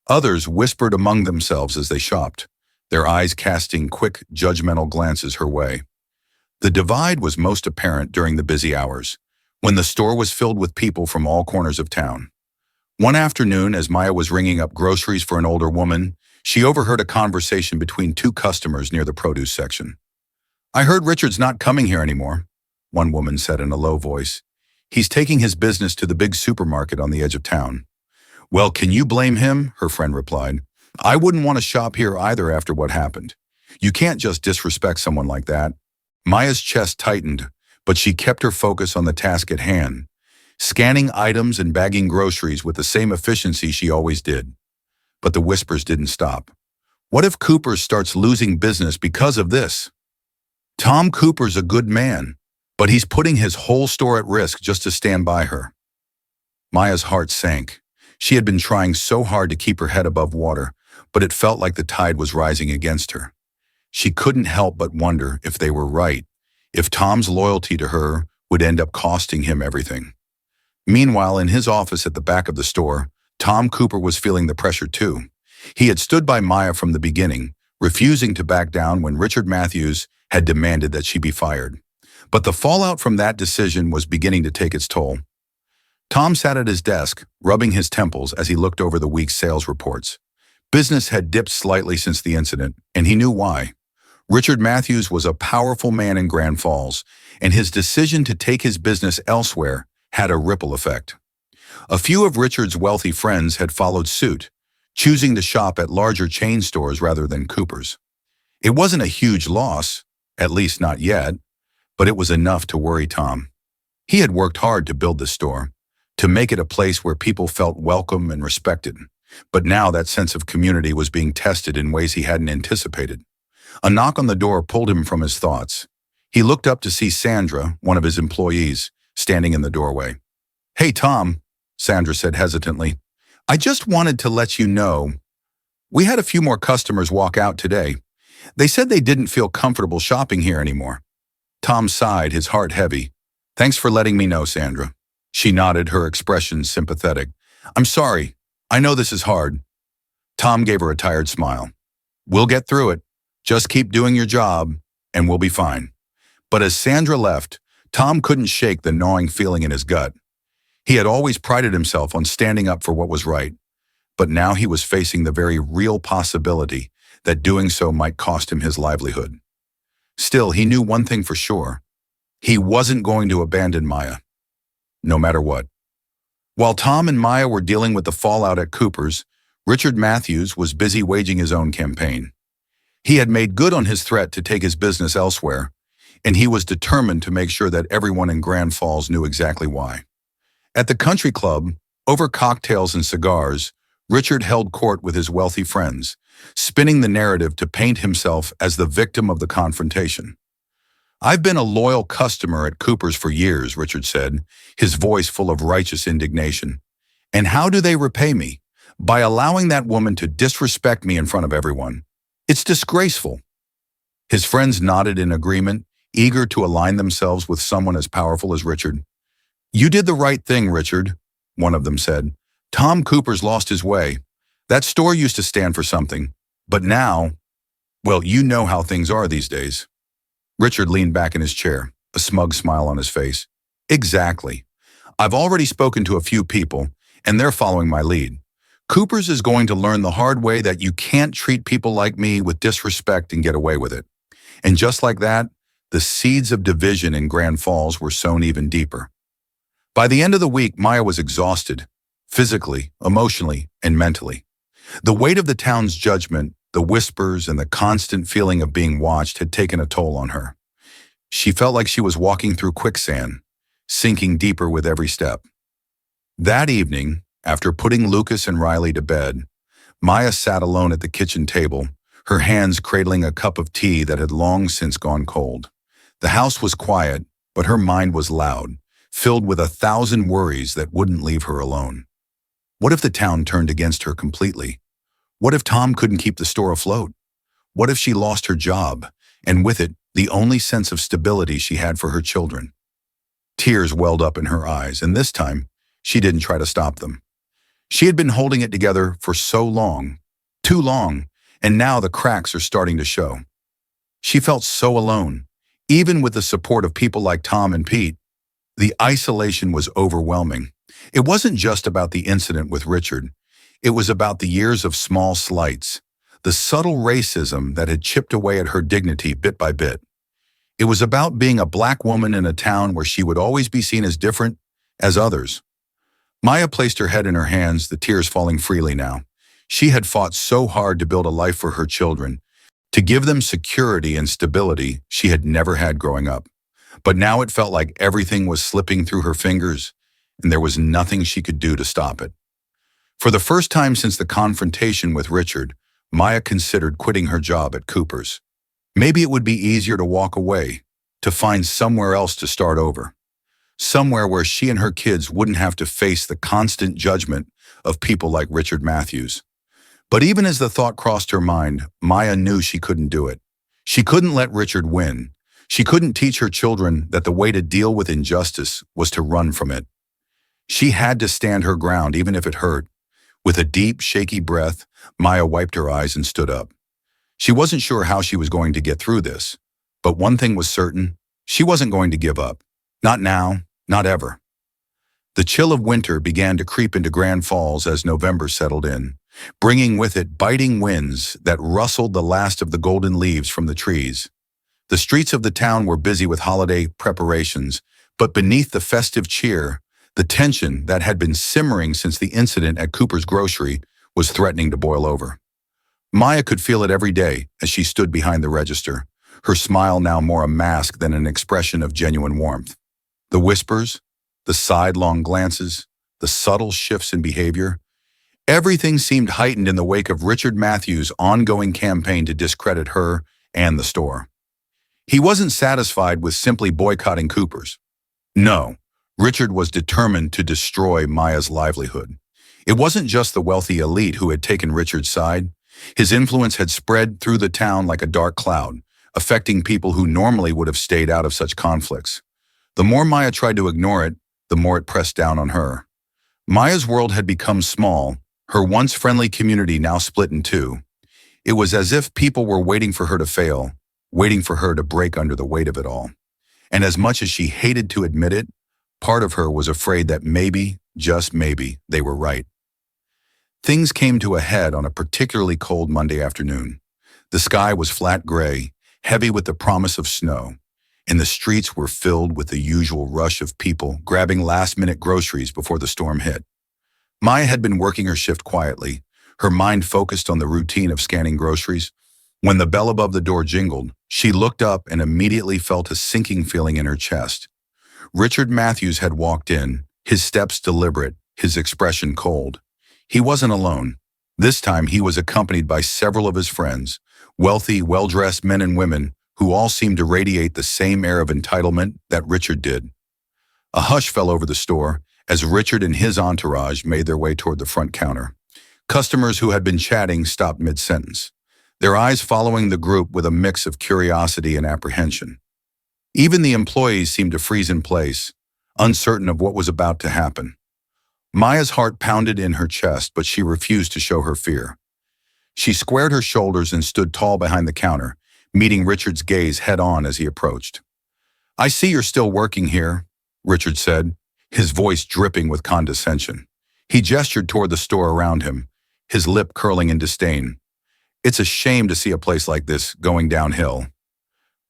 A: Others whispered among themselves as they shopped, their eyes casting quick, judgmental glances her way. The divide was most apparent during the busy hours, when the store was filled with people from all corners of town. One afternoon, as Maya was ringing up groceries for an older woman, she overheard a conversation between two customers near the produce section. "I heard Richard's not coming here anymore," one woman said in a low voice. "He's taking his business to the big supermarket on the edge of town." "Well, can you blame him?" her friend replied. "I wouldn't want to shop here either after what happened. You can't just disrespect someone like that." Maya's chest tightened, but she kept her focus on the task at hand, scanning items and bagging groceries with the same efficiency she always did. But the whispers didn't stop. What if Cooper's starts losing business because of this? Tom Cooper's a good man, but he's putting his whole store at risk just to stand by her. Maya's heart sank. She had been trying so hard to keep her head above water, but it felt like the tide was rising against her. She couldn't help but wonder if they were right, if Tom's loyalty to her would end up costing him everything. Meanwhile, in his office at the back of the store, Tom Cooper was feeling the pressure too. He had stood by Maya from the beginning, refusing to back down when Richard Matthews had demanded that she be fired. But the fallout from that decision was beginning to take its toll. Tom sat at his desk, rubbing his temples as he looked over the week's sales reports. Business had dipped slightly since the incident, and he knew why. Richard Matthews was a powerful man in Grand Falls, and his decision to take his business elsewhere had a ripple effect. A few of Richard's wealthy friends had followed suit, choosing to shop at larger chain stores rather than Cooper's. It wasn't a huge loss, at least not yet, but it was enough to worry Tom. He had worked hard to build the store, to make it a place where people felt welcome and respected. But now that sense of community was being tested in ways he hadn't anticipated. A knock on the door pulled him from his thoughts. He looked up to see Sandra, one of his employees, standing in the doorway. "Hey, Tom," Sandra said hesitantly. "I just wanted to let you know, we had a few more customers walk out today. They said they didn't feel comfortable shopping here anymore." Tom sighed, his heart heavy. "Thanks for letting me know, Sandra." She nodded, her expression sympathetic. "I'm sorry. I know this is hard." Tom gave her a tired smile. "We'll get through it. Just keep doing your job, and we'll be fine." But as Sandra left, Tom couldn't shake the gnawing feeling in his gut. He had always prided himself on standing up for what was right, but now he was facing the very real possibility that doing so might cost him his livelihood. Still, he knew one thing for sure. He wasn't going to abandon Maya, no matter what. While Tom and Maya were dealing with the fallout at Cooper's, Richard Matthews was busy waging his own campaign. He had made good on his threat to take his business elsewhere, and he was determined to make sure that everyone in Grand Falls knew exactly why. At the country club, over cocktails and cigars, Richard held court with his wealthy friends, spinning the narrative to paint himself as the victim of the confrontation. "I've been a loyal customer at Cooper's for years," Richard said, his voice full of righteous indignation. "And how do they repay me? By allowing that woman to disrespect me in front of everyone. It's disgraceful." His friends nodded in agreement, eager to align themselves with someone as powerful as Richard. "You did the right thing, Richard," one of them said. "Tom Cooper's lost his way. That store used to stand for something, but now, well, you know how things are these days." Richard leaned back in his chair, a smug smile on his face. "Exactly. I've already spoken to a few people, and they're following my lead. Cooper's is going to learn the hard way that you can't treat people like me with disrespect and get away with it." And just like that, the seeds of division in Grand Falls were sown even deeper. By the end of the week, Maya was exhausted, physically, emotionally, and mentally. The weight of the town's judgment, the whispers, and the constant feeling of being watched had taken a toll on her. She felt like she was walking through quicksand, sinking deeper with every step. That evening, after putting Lucas and Riley to bed, Maya sat alone at the kitchen table, her hands cradling a cup of tea that had long since gone cold. The house was quiet, but her mind was loud, filled with 1,000 worries that wouldn't leave her alone. What if the town turned against her completely? What if Tom couldn't keep the store afloat? What if she lost her job, and with it, the only sense of stability she had for her children? Tears welled up in her eyes, and this time, she didn't try to stop them. She had been holding it together for so long, too long, and now the cracks are starting to show. She felt so alone, even with the support of people like Tom and Pete. The isolation was overwhelming. It wasn't just about the incident with Richard. It was about the years of small slights, the subtle racism that had chipped away at her dignity bit by bit. It was about being a black woman in a town where she would always be seen as different as others. Maya placed her head in her hands, the tears falling freely now. She had fought so hard to build a life for her children, to give them security and stability she had never had growing up. But now it felt like everything was slipping through her fingers, and there was nothing she could do to stop it. For the first time since the confrontation with Richard, Maya considered quitting her job at Cooper's. Maybe it would be easier to walk away, to find somewhere else to start over. Somewhere where she and her kids wouldn't have to face the constant judgment of people like Richard Matthews. But even as the thought crossed her mind, Maya knew she couldn't do it. She couldn't let Richard win. She couldn't teach her children that the way to deal with injustice was to run from it. She had to stand her ground even if it hurt. With a deep, shaky breath, Maya wiped her eyes and stood up. She wasn't sure how she was going to get through this, but one thing was certain: she wasn't going to give up. Not now, not ever. The chill of winter began to creep into Grand Falls as November settled in, bringing with it biting winds that rustled the last of the golden leaves from the trees. The streets of the town were busy with holiday preparations, but beneath the festive cheer, the tension that had been simmering since the incident at Cooper's grocery was threatening to boil over. Maya could feel it every day as she stood behind the register, her smile now more a mask than an expression of genuine warmth. The whispers, the sidelong glances, the subtle shifts in behavior, everything seemed heightened in the wake of Richard Matthews' ongoing campaign to discredit her and the store. He wasn't satisfied with simply boycotting Cooper's. No, Richard was determined to destroy Maya's livelihood. It wasn't just the wealthy elite who had taken Richard's side. His influence had spread through the town like a dark cloud, affecting people who normally would have stayed out of such conflicts. The more Maya tried to ignore it, the more it pressed down on her. Maya's world had become small, her once friendly community now split in two. It was as if people were waiting for her to fail, waiting for her to break under the weight of it all. And as much as she hated to admit it, part of her was afraid that maybe, just maybe, they were right. Things came to a head on a particularly cold Monday afternoon. The sky was flat gray, heavy with the promise of snow, and the streets were filled with the usual rush of people grabbing last-minute groceries before the storm hit. Maya had been working her shift quietly, her mind focused on the routine of scanning groceries. When the bell above the door jingled, she looked up and immediately felt a sinking feeling in her chest. Richard Matthews had walked in, his steps deliberate, his expression cold. He wasn't alone. This time he was accompanied by several of his friends, wealthy, well-dressed men and women who all seemed to radiate the same air of entitlement that Richard did. A hush fell over the store as Richard and his entourage made their way toward the front counter. Customers who had been chatting stopped mid-sentence, their eyes following the group with a mix of curiosity and apprehension. Even the employees seemed to freeze in place, uncertain of what was about to happen. Maya's heart pounded in her chest, but she refused to show her fear. She squared her shoulders and stood tall behind the counter, meeting Richard's gaze head-on as he approached. "I see you're still working here," Richard said, his voice dripping with condescension. He gestured toward the store around him, his lip curling in disdain. "It's a shame to see a place like this going downhill."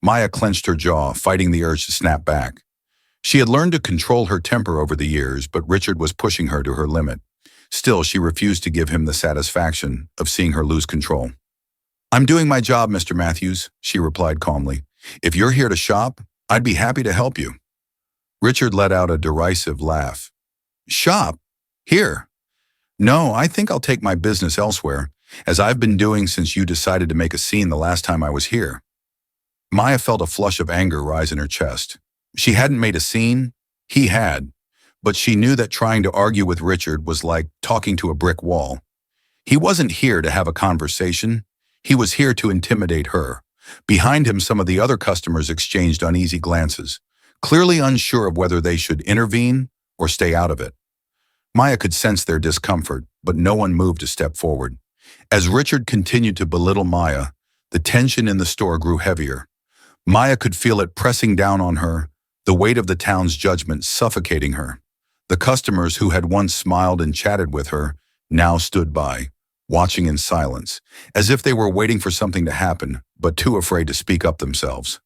A: Maya clenched her jaw, fighting the urge to snap back. She had learned to control her temper over the years, but Richard was pushing her to her limit. Still, she refused to give him the satisfaction of seeing her lose control. "I'm doing my job, Mr. Matthews," she replied calmly. "If you're here to shop, I'd be happy to help you." Richard let out a derisive laugh. "Shop? Here? No, I think I'll take my business elsewhere, as I've been doing since you decided to make a scene the last time I was here." Maya felt a flush of anger rise in her chest. She hadn't made a scene, he had, but she knew that trying to argue with Richard was like talking to a brick wall. He wasn't here to have a conversation, he was here to intimidate her. Behind him, some of the other customers exchanged uneasy glances, clearly unsure of whether they should intervene or stay out of it. Maya could sense their discomfort, but no one moved a step forward. As Richard continued to belittle Maya, the tension in the store grew heavier. Maya could feel it pressing down on her, the weight of the town's judgment suffocating her. The customers who had once smiled and chatted with her now stood by, watching in silence, as if they were waiting for something to happen, but too afraid to speak up themselves.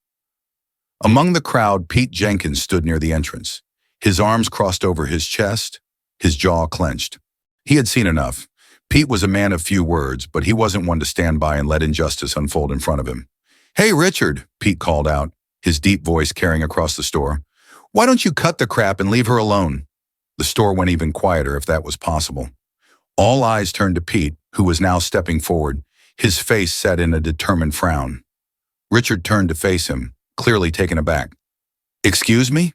A: Among the crowd, Pete Jenkins stood near the entrance, his arms crossed over his chest, his jaw clenched. He had seen enough. Pete was a man of few words, but he wasn't one to stand by and let injustice unfold in front of him. "Hey, Richard," Pete called out, his deep voice carrying across the store. "Why don't you cut the crap and leave her alone?" The store went even quieter if that was possible. All eyes turned to Pete, who was now stepping forward, his face set in a determined frown. Richard turned to face him, clearly taken aback. "Excuse me?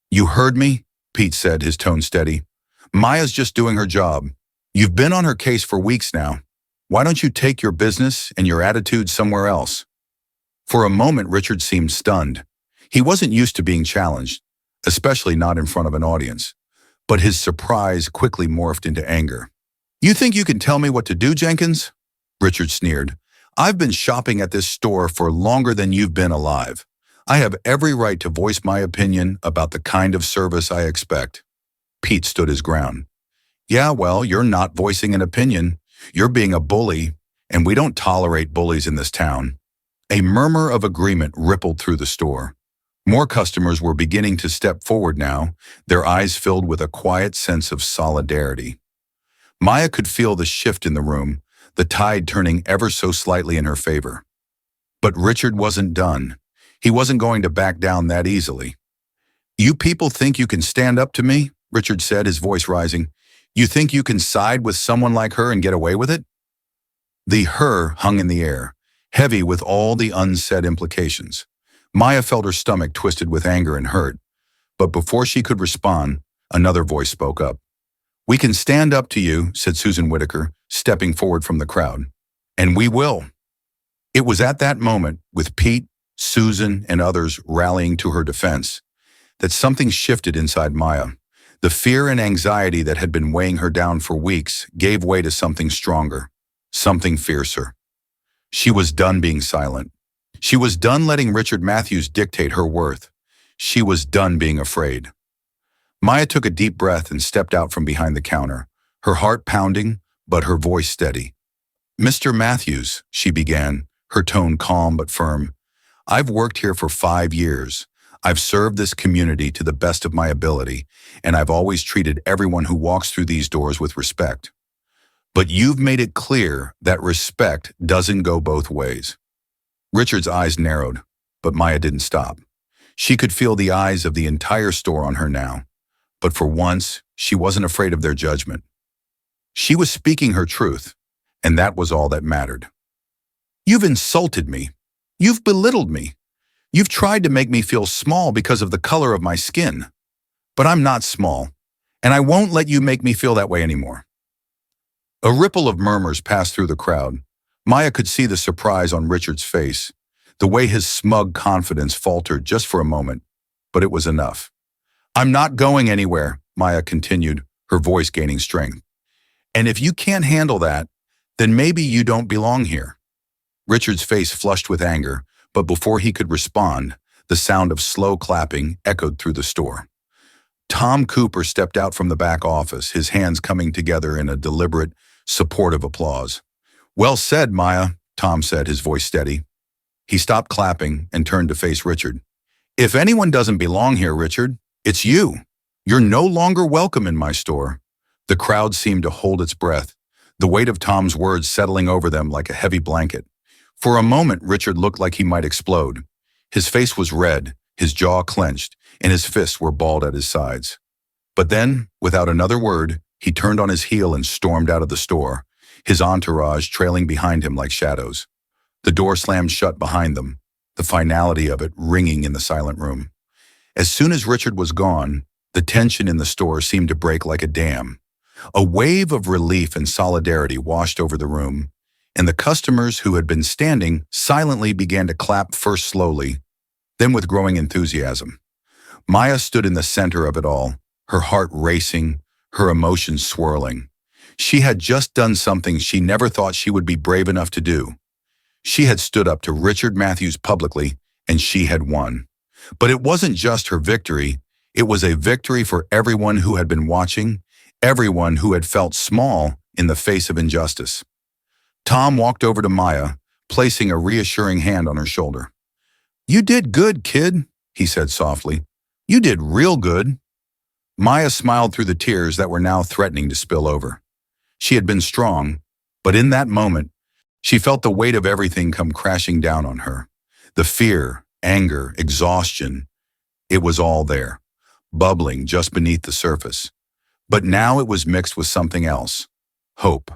A: You heard me?" Pete said, his tone steady. "Maya's just doing her job. You've been on her case for weeks now. Why don't you take your business and your attitude somewhere else?" For a moment, Richard seemed stunned. He wasn't used to being challenged, especially not in front of an audience. But his surprise quickly morphed into anger. "You think you can tell me what to do, Jenkins?" Richard sneered. "I've been shopping at this store for longer than you've been alive. I have every right to voice my opinion about the kind of service I expect." Pete stood his ground. "Yeah, well, you're not voicing an opinion. You're being a bully, and we don't tolerate bullies in this town." A murmur of agreement rippled through the store. More customers were beginning to step forward now, their eyes filled with a quiet sense of solidarity. Maya could feel the shift in the room, the tide turning ever so slightly in her favor. But Richard wasn't done. He wasn't going to back down that easily. "You people think you can stand up to me?" Richard said, his voice rising. "You think you can side with someone like her and get away with it?" The her hung in the air, heavy with all the unsaid implications. Maya felt her stomach twisted with anger and hurt. But before she could respond, another voice spoke up. "We can stand up to you," said Susan Whitaker, stepping forward from the crowd. "And we will." It was at that moment, with Pete, Susan, and others rallying to her defense, that something shifted inside Maya. The fear and anxiety that had been weighing her down for weeks gave way to something stronger, something fiercer. She was done being silent. She was done letting Richard Matthews dictate her worth. She was done being afraid. Maya took a deep breath and stepped out from behind the counter, her heart pounding, but her voice steady. "Mr. Matthews," she began, her tone calm but firm, "I've worked here for 5 years. I've served this community to the best of my ability, and I've always treated everyone who walks through these doors with respect. But you've made it clear that respect doesn't go both ways." Richard's eyes narrowed, but Maya didn't stop. She could feel the eyes of the entire store on her now, but for once, she wasn't afraid of their judgment. She was speaking her truth, and that was all that mattered. "You've insulted me. You've belittled me. You've tried to make me feel small because of the color of my skin. But I'm not small, and I won't let you make me feel that way anymore." A ripple of murmurs passed through the crowd. Maya could see the surprise on Richard's face, the way his smug confidence faltered just for a moment, but it was enough. "I'm not going anywhere," Maya continued, her voice gaining strength. "And if you can't handle that, then maybe you don't belong here." Richard's face flushed with anger, but before he could respond, the sound of slow clapping echoed through the store. Tom Cooper stepped out from the back office, his hands coming together in a deliberate, supportive applause. "Well said, Maya," Tom said, his voice steady. He stopped clapping and turned to face Richard. "If anyone doesn't belong here, Richard, it's you. You're no longer welcome in my store." The crowd seemed to hold its breath, the weight of Tom's words settling over them like a heavy blanket. For a moment, Richard looked like he might explode. His face was red, his jaw clenched, and his fists were balled at his sides. But then, without another word, he turned on his heel and stormed out of the store, his entourage trailing behind him like shadows. The door slammed shut behind them, the finality of it ringing in the silent room. As soon as Richard was gone, the tension in the store seemed to break like a dam. A wave of relief and solidarity washed over the room, and the customers who had been standing silently began to clap, first slowly, then with growing enthusiasm. Maya stood in the center of it all, her heart racing, her emotions swirling. She had just done something she never thought she would be brave enough to do. She had stood up to Richard Matthews publicly, and she had won. But it wasn't just her victory, it was a victory for everyone who had been watching, everyone who had felt small in the face of injustice. Tom walked over to Maya, placing a reassuring hand on her shoulder. "You did good, kid," he said softly. "You did real good." Maya smiled through the tears that were now threatening to spill over. She had been strong, but in that moment, she felt the weight of everything come crashing down on her. The fear, anger, exhaustion. It was all there, bubbling just beneath the surface. But now it was mixed with something else. Hope.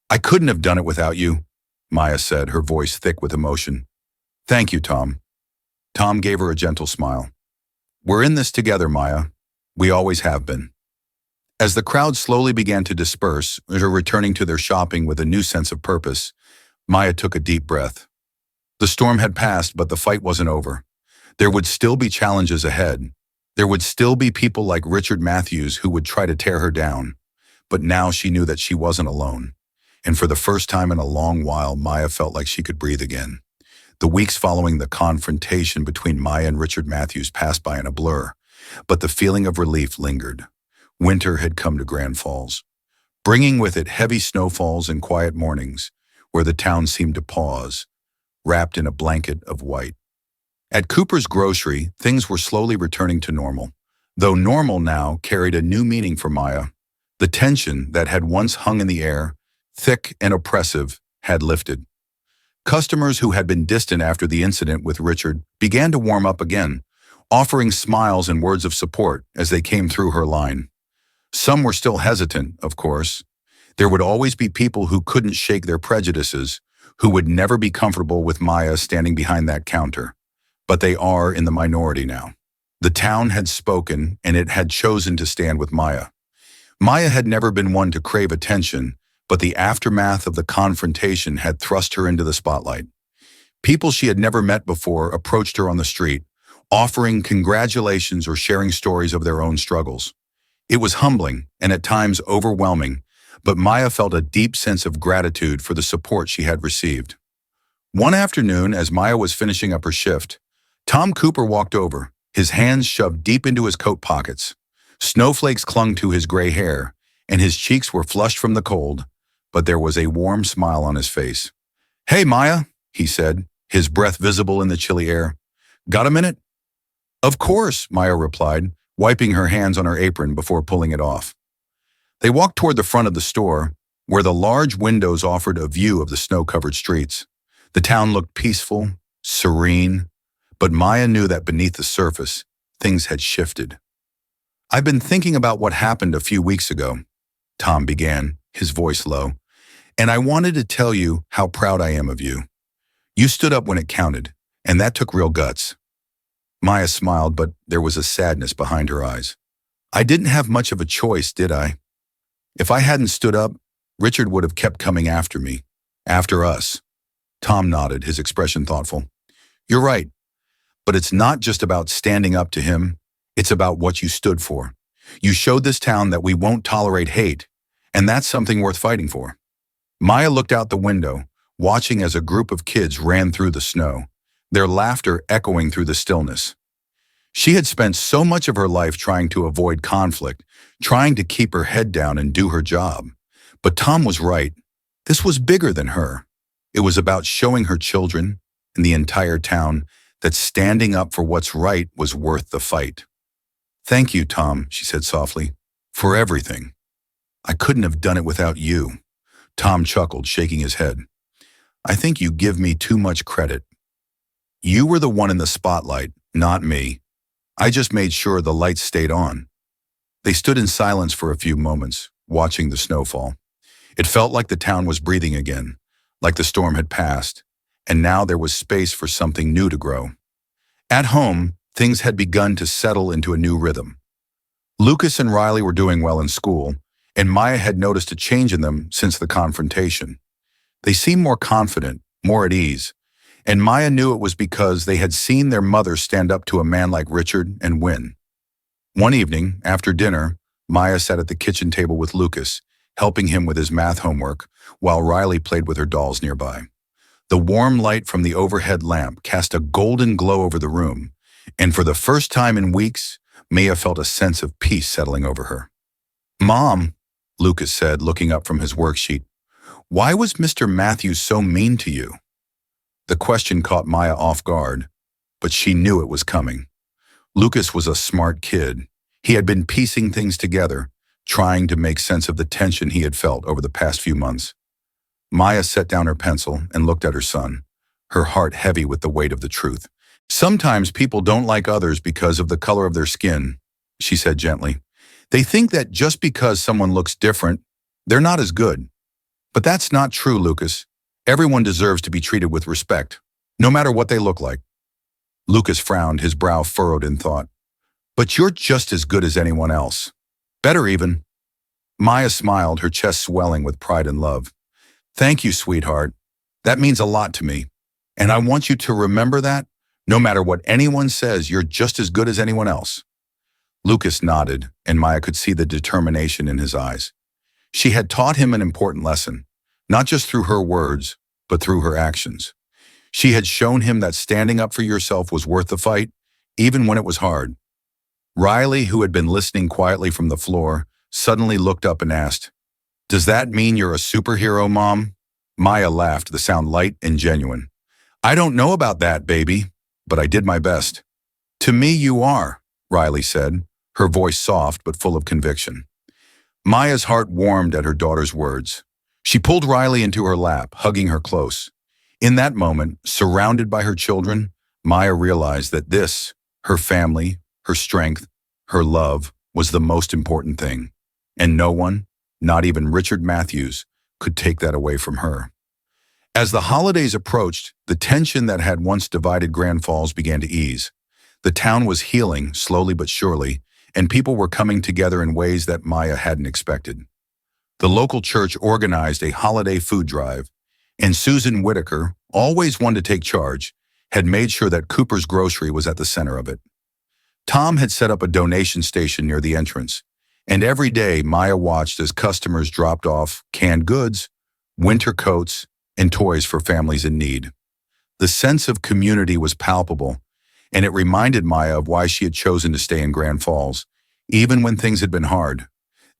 A: "I couldn't have done it without you," Maya said, her voice thick with emotion. "Thank you, Tom." Tom gave her a gentle smile. "We're in this together, Maya. We always have been." As the crowd slowly began to disperse, returning to their shopping with a new sense of purpose, Maya took a deep breath. The storm had passed, but the fight wasn't over. There would still be challenges ahead. There would still be people like Richard Matthews who would try to tear her down. But now she knew that she wasn't alone. And for the first time in a long while, Maya felt like she could breathe again. The weeks following the confrontation between Maya and Richard Matthews passed by in a blur, but the feeling of relief lingered. Winter had come to Grand Falls, bringing with it heavy snowfalls and quiet mornings, where the town seemed to pause, wrapped in a blanket of white. At Cooper's grocery, things were slowly returning to normal, though normal now carried a new meaning for Maya. The tension that had once hung in the air, thick and oppressive, had lifted. Customers who had been distant after the incident with Richard began to warm up again, offering smiles and words of support as they came through her line. Some were still hesitant, of course. There would always be people who couldn't shake their prejudices, who would never be comfortable with Maya standing behind that counter. But they are in the minority now. The town had spoken, and it had chosen to stand with Maya. Maya had never been one to crave attention, but the aftermath of the confrontation had thrust her into the spotlight. People she had never met before approached her on the street, offering congratulations or sharing stories of their own struggles. It was humbling and at times overwhelming, but Maya felt a deep sense of gratitude for the support she had received. One afternoon, as Maya was finishing up her shift, Tom Cooper walked over, his hands shoved deep into his coat pockets. Snowflakes clung to his gray hair, and his cheeks were flushed from the cold, but there was a warm smile on his face. "Hey, Maya," he said, his breath visible in the chilly air. "Got a minute?" "Of course," Maya replied, wiping her hands on her apron before pulling it off. They walked toward the front of the store, where the large windows offered a view of the snow-covered streets. The town looked peaceful, serene, but Maya knew that beneath the surface, things had shifted. "I've been thinking about what happened a few weeks ago," Tom began, his voice low, "and I wanted to tell you how proud I am of you. You stood up when it counted, and that took real guts." Maya smiled, but there was a sadness behind her eyes. "I didn't have much of a choice, did I? If I hadn't stood up, Richard would have kept coming after me, after us." Tom nodded, his expression thoughtful. "You're right, but it's not just about standing up to him, it's about what you stood for. You showed this town that we won't tolerate hate, and that's something worth fighting for." Maya looked out the window, watching as a group of kids ran through the snow, their laughter echoing through the stillness. She had spent so much of her life trying to avoid conflict, trying to keep her head down and do her job. But Tom was right. This was bigger than her. It was about showing her children and the entire town that standing up for what's right was worth the fight. "Thank you, Tom," she said softly, "for everything. I couldn't have done it without you." Tom chuckled, shaking his head. "I think you give me too much credit. You were the one in the spotlight, not me. I just made sure the lights stayed on." They stood in silence for a few moments, watching the snowfall. It felt like the town was breathing again, like the storm had passed, and now there was space for something new to grow. At home, things had begun to settle into a new rhythm. Lucas and Riley were doing well in school, and Maya had noticed a change in them since the confrontation. They seemed more confident, more at ease, and Maya knew it was because they had seen their mother stand up to a man like Richard and win. One evening, after dinner, Maya sat at the kitchen table with Lucas, helping him with his math homework, while Riley played with her dolls nearby. The warm light from the overhead lamp cast a golden glow over the room, and for the first time in weeks, Maya felt a sense of peace settling over her. "Mom," Lucas said, looking up from his worksheet, "why was Mr. Matthews so mean to you?" The question caught Maya off guard, but she knew it was coming. Lucas was a smart kid. He had been piecing things together, trying to make sense of the tension he had felt over the past few months. Maya set down her pencil and looked at her son, her heart heavy with the weight of the truth. Sometimes people don't like others because of the color of their skin, she said gently. They think that just because someone looks different, they're not as good. But that's not true, Lucas. Everyone deserves to be treated with respect, no matter what they look like. Lucas frowned, his brow furrowed in thought. But you're just as good as anyone else. Better even. Maya smiled, her chest swelling with pride and love. Thank you, sweetheart. That means a lot to me. And I want you to remember that, no matter what anyone says, you're just as good as anyone else. Lucas nodded, and Maya could see the determination in his eyes. She had taught him an important lesson, not just through her words, but through her actions. She had shown him that standing up for yourself was worth the fight, even when it was hard. Riley, who had been listening quietly from the floor, suddenly looked up and asked, "Does that mean you're a superhero, Mom?" Maya laughed, the sound light and genuine. "I don't know about that, baby, but I did my best." "To me, you are," Riley said, her voice soft but full of conviction. Maya's heart warmed at her daughter's words. She pulled Riley into her lap, hugging her close. In that moment, surrounded by her children, Maya realized that this, her family, her strength, her love, was the most important thing. And no one, not even Richard Matthews, could take that away from her. As the holidays approached, the tension that had once divided Grand Falls began to ease. The town was healing, slowly but surely, and people were coming together in ways that Maya hadn't expected. The local church organized a holiday food drive, and Susan Whitaker, always one to take charge, had made sure that Cooper's Grocery was at the center of it. Tom had set up a donation station near the entrance, and every day Maya watched as customers dropped off canned goods, winter coats, and toys for families in need. The sense of community was palpable, and it reminded Maya of why she had chosen to stay in Grand Falls, even when things had been hard.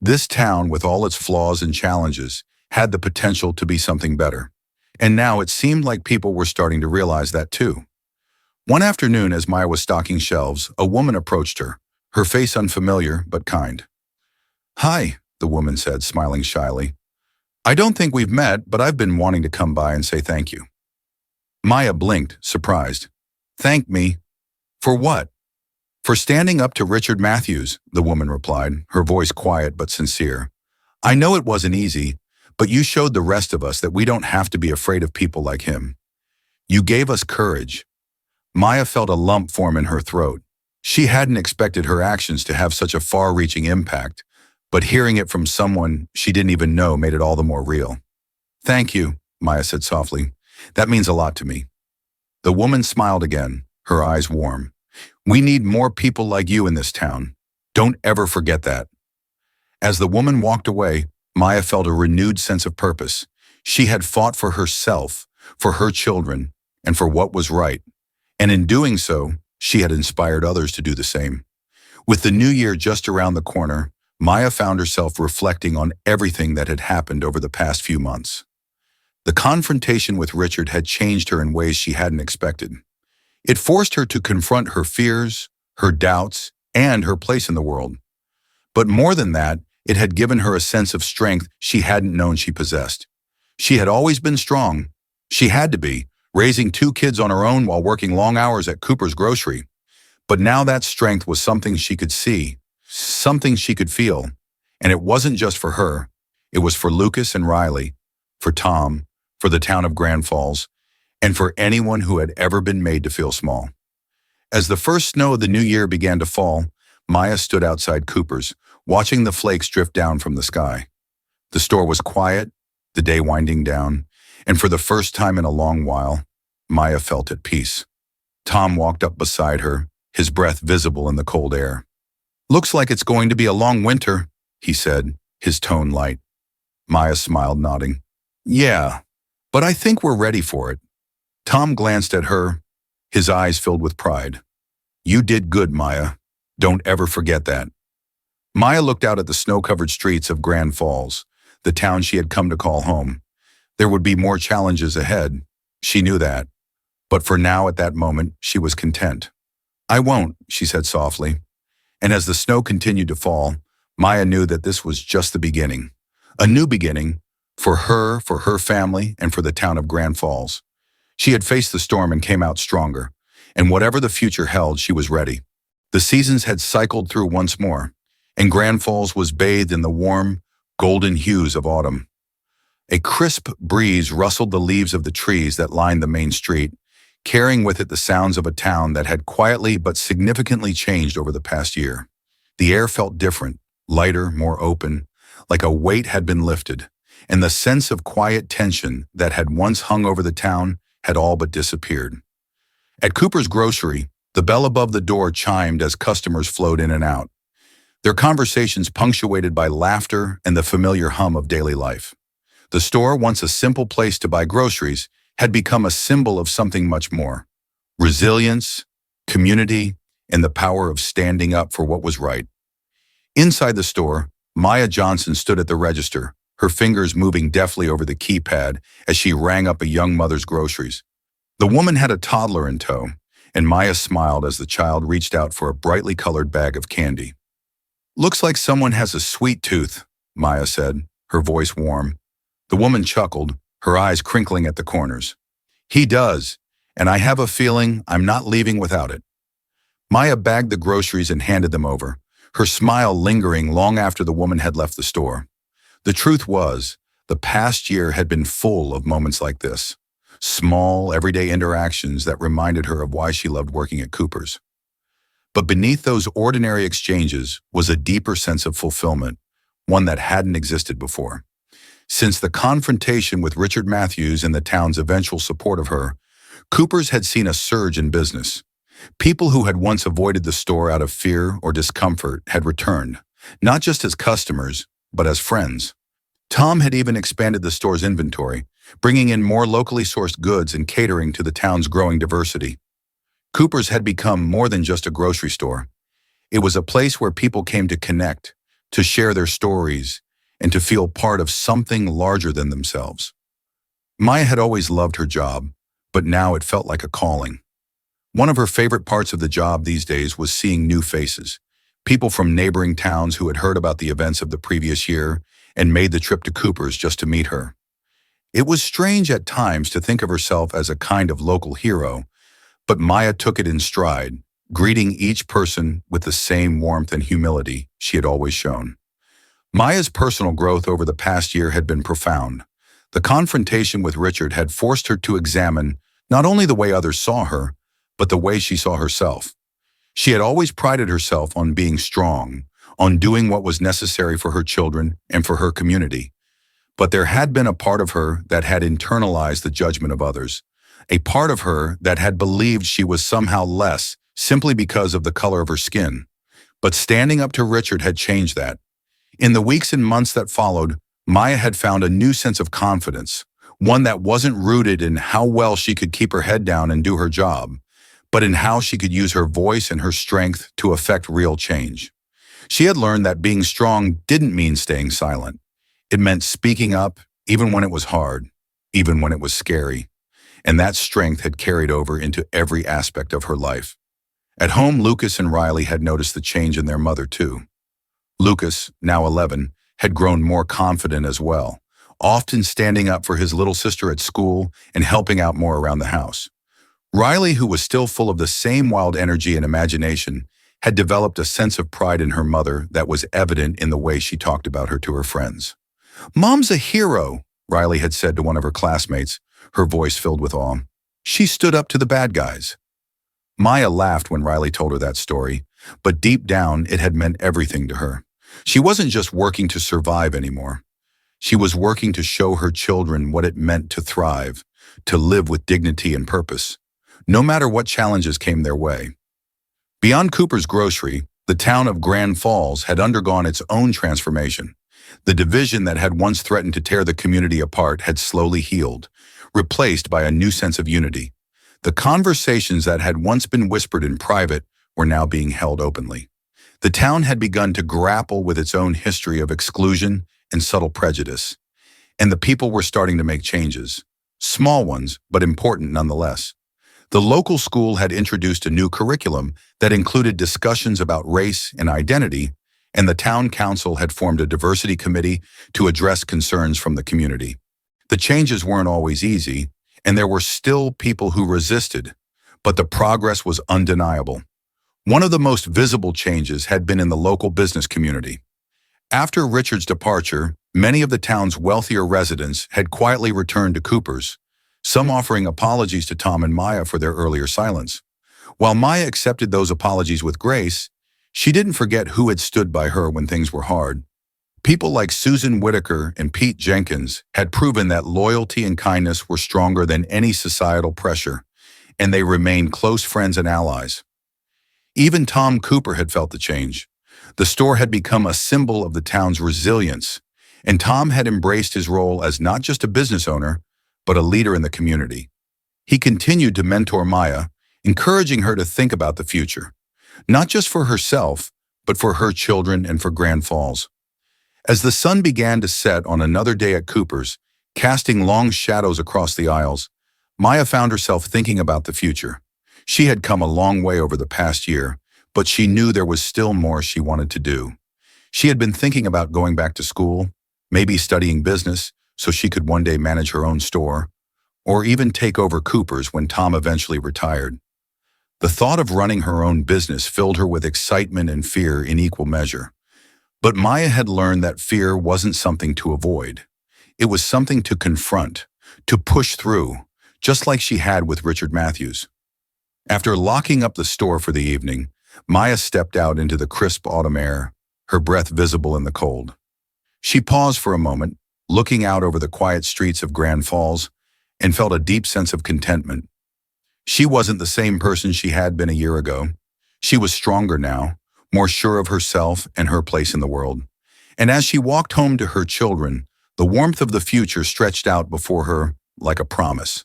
A: This town, with all its flaws and challenges, had the potential to be something better. And now it seemed like people were starting to realize that too. One afternoon, as Maya was stocking shelves, a woman approached her, her face unfamiliar but kind. "Hi," the woman said, smiling shyly. "I don't think we've met, but I've been wanting to come by and say thank you." Maya blinked, surprised. "Thank me? For what?" "For standing up to Richard Matthews," the woman replied, her voice quiet but sincere. "I know it wasn't easy, but you showed the rest of us that we don't have to be afraid of people like him. You gave us courage." Maya felt a lump form in her throat. She hadn't expected her actions to have such a far-reaching impact, but hearing it from someone she didn't even know made it all the more real. "Thank you," Maya said softly. "That means a lot to me." The woman smiled again, her eyes warm. "We need more people like you in this town. Don't ever forget that." As the woman walked away, Maya felt a renewed sense of purpose. She had fought for herself, for her children, and for what was right. And in doing so, she had inspired others to do the same. With the new year just around the corner, Maya found herself reflecting on everything that had happened over the past few months. The confrontation with Richard had changed her in ways she hadn't expected. It forced her to confront her fears, her doubts, and her place in the world. But more than that, it had given her a sense of strength she hadn't known she possessed. She had always been strong. She had to be, raising 2 kids on her own while working long hours at Cooper's Grocery. But now that strength was something she could see, something she could feel. And it wasn't just for her. It was for Lucas and Riley, for Tom, for the town of Grand Falls, and for anyone who had ever been made to feel small. As the first snow of the new year began to fall, Maya stood outside Cooper's, watching the flakes drift down from the sky. The store was quiet, the day winding down, and for the first time in a long while, Maya felt at peace. Tom walked up beside her, his breath visible in the cold air. "Looks like it's going to be a long winter," he said, his tone light. Maya smiled, nodding. "Yeah, but I think we're ready for it." Tom glanced at her, his eyes filled with pride. "You did good, Maya. Don't ever forget that." Maya looked out at the snow-covered streets of Grand Falls, the town she had come to call home. There would be more challenges ahead. She knew that. But for now, at that moment, she was content. "I won't," she said softly. And as the snow continued to fall, Maya knew that this was just the beginning. A new beginning, for her family, and for the town of Grand Falls. She had faced the storm and came out stronger. and whatever the future held, she was ready. The seasons had cycled through once more, and Grand Falls was bathed in the warm, golden hues of autumn. A crisp breeze rustled the leaves of the trees that lined the main street, carrying with it the sounds of a town that had quietly but significantly changed over the past year. The air felt different, lighter, more open, like a weight had been lifted, and the sense of quiet tension that had once hung over the town had all but disappeared. At Cooper's Grocery, the bell above the door chimed as customers flowed in and out, their conversations punctuated by laughter and the familiar hum of daily life. The store, once a simple place to buy groceries, had become a symbol of something much more: resilience, community, and the power of standing up for what was right. Inside the store, Maya Johnson stood at the register, her fingers moving deftly over the keypad as she rang up a young mother's groceries. The woman had a toddler in tow, and Maya smiled as the child reached out for a brightly colored bag of candy. "Looks like someone has a sweet tooth," Maya said, her voice warm. The woman chuckled, her eyes crinkling at the corners. "He does, and I have a feeling I'm not leaving without it." Maya bagged the groceries and handed them over, her smile lingering long after the woman had left the store. The truth was, the past year had been full of moments like this, small, everyday interactions that reminded her of why she loved working at Cooper's. But beneath those ordinary exchanges was a deeper sense of fulfillment, one that hadn't existed before. Since the confrontation with Richard Matthews and the town's eventual support of her, Cooper's had seen a surge in business. People who had once avoided the store out of fear or discomfort had returned, not just as customers, but as friends. Tom had even expanded the store's inventory, bringing in more locally sourced goods and catering to the town's growing diversity. Cooper's had become more than just a grocery store. It was a place where people came to connect, to share their stories, and to feel part of something larger than themselves. Maya had always loved her job, but now it felt like a calling. One of her favorite parts of the job these days was seeing new faces, people from neighboring towns who had heard about the events of the previous year and made the trip to Cooper's just to meet her. It was strange at times to think of herself as a kind of local hero, but Maya took it in stride, greeting each person with the same warmth and humility she had always shown. Maya's personal growth over the past year had been profound. The confrontation with Richard had forced her to examine not only the way others saw her, but the way she saw herself. She had always prided herself on being strong, on doing what was necessary for her children and for her community. But there had been a part of her that had internalized the judgment of others, a part of her that had believed she was somehow less simply because of the color of her skin. But standing up to Richard had changed that. In the weeks and months that followed, Maya had found a new sense of confidence, one that wasn't rooted in how well she could keep her head down and do her job, but in how she could use her voice and her strength to affect real change. She had learned that being strong didn't mean staying silent. It meant speaking up, even when it was hard, even when it was scary. And that strength had carried over into every aspect of her life. At home, Lucas and Riley had noticed the change in their mother too. Lucas, now 11, had grown more confident as well, often standing up for his little sister at school and helping out more around the house. Riley, who was still full of the same wild energy and imagination, had developed a sense of pride in her mother that was evident in the way she talked about her to her friends. "Mom's a hero," Riley had said to one of her classmates, her voice filled with awe. "She stood up to the bad guys." Maya laughed when Riley told her that story, but deep down it had meant everything to her. She wasn't just working to survive anymore. She was working to show her children what it meant to thrive, to live with dignity and purpose, no matter what challenges came their way. Beyond Cooper's Grocery, the town of Grand Falls had undergone its own transformation. The division that had once threatened to tear the community apart had slowly healed, replaced by a new sense of unity. The conversations that had once been whispered in private were now being held openly. The town had begun to grapple with its own history of exclusion and subtle prejudice, and the people were starting to make changes, small ones, but important nonetheless. The local school had introduced a new curriculum that included discussions about race and identity, and the town council had formed a diversity committee to address concerns from the community. The changes weren't always easy, and there were still people who resisted, but the progress was undeniable. One of the most visible changes had been in the local business community. After Richard's departure, many of the town's wealthier residents had quietly returned to Cooper's, some offering apologies to Tom and Maya for their earlier silence. While Maya accepted those apologies with grace, she didn't forget who had stood by her when things were hard. People like Susan Whitaker and Pete Jenkins had proven that loyalty and kindness were stronger than any societal pressure, and they remained close friends and allies. Even Tom Cooper had felt the change. The store had become a symbol of the town's resilience, and Tom had embraced his role as not just a business owner, but a leader in the community. He continued to mentor Maya, encouraging her to think about the future, not just for herself, but for her children and for Grand Falls. As the sun began to set on another day at Cooper's, casting long shadows across the aisles, Maya found herself thinking about the future. She had come a long way over the past year, but she knew there was still more she wanted to do. She had been thinking about going back to school, maybe studying business so she could one day manage her own store, or even take over Cooper's when Tom eventually retired. The thought of running her own business filled her with excitement and fear in equal measure. But Maya had learned that fear wasn't something to avoid. It was something to confront, to push through, just like she had with Richard Matthews. After locking up the store for the evening, Maya stepped out into the crisp autumn air, her breath visible in the cold. She paused for a moment, looking out over the quiet streets of Grand Falls, and felt a deep sense of contentment. She wasn't the same person she had been a year ago. She was stronger now, more sure of herself and her place in the world. And as she walked home to her children, the warmth of the future stretched out before her like a promise.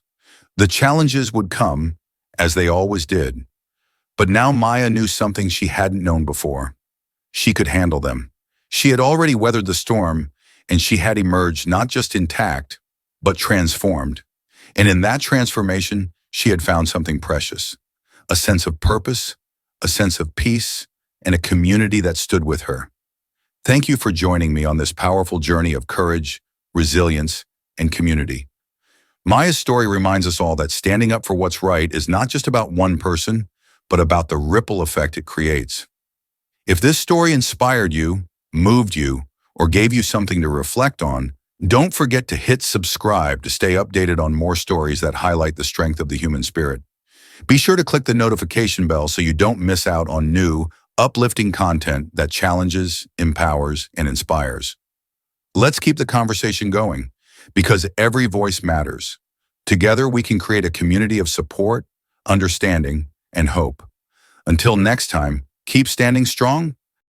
A: The challenges would come, as they always did. But now Maya knew something she hadn't known before. She could handle them. She had already weathered the storm, and she had emerged not just intact, but transformed. And in that transformation, she had found something precious. A sense of purpose, a sense of peace, and a community that stood with her. Thank you for joining me on this powerful journey of courage, resilience, and community. Maya's story reminds us all that standing up for what's right is not just about one person, but about the ripple effect it creates. If this story inspired you, moved you, or gave you something to reflect on, don't forget to hit subscribe to stay updated on more stories that highlight the strength of the human spirit. Be sure to click the notification bell so you don't miss out on new, uplifting content that challenges, empowers, and inspires. Let's keep the conversation going, because every voice matters. Together, we can create a community of support, understanding, and hope. Until next time, keep standing strong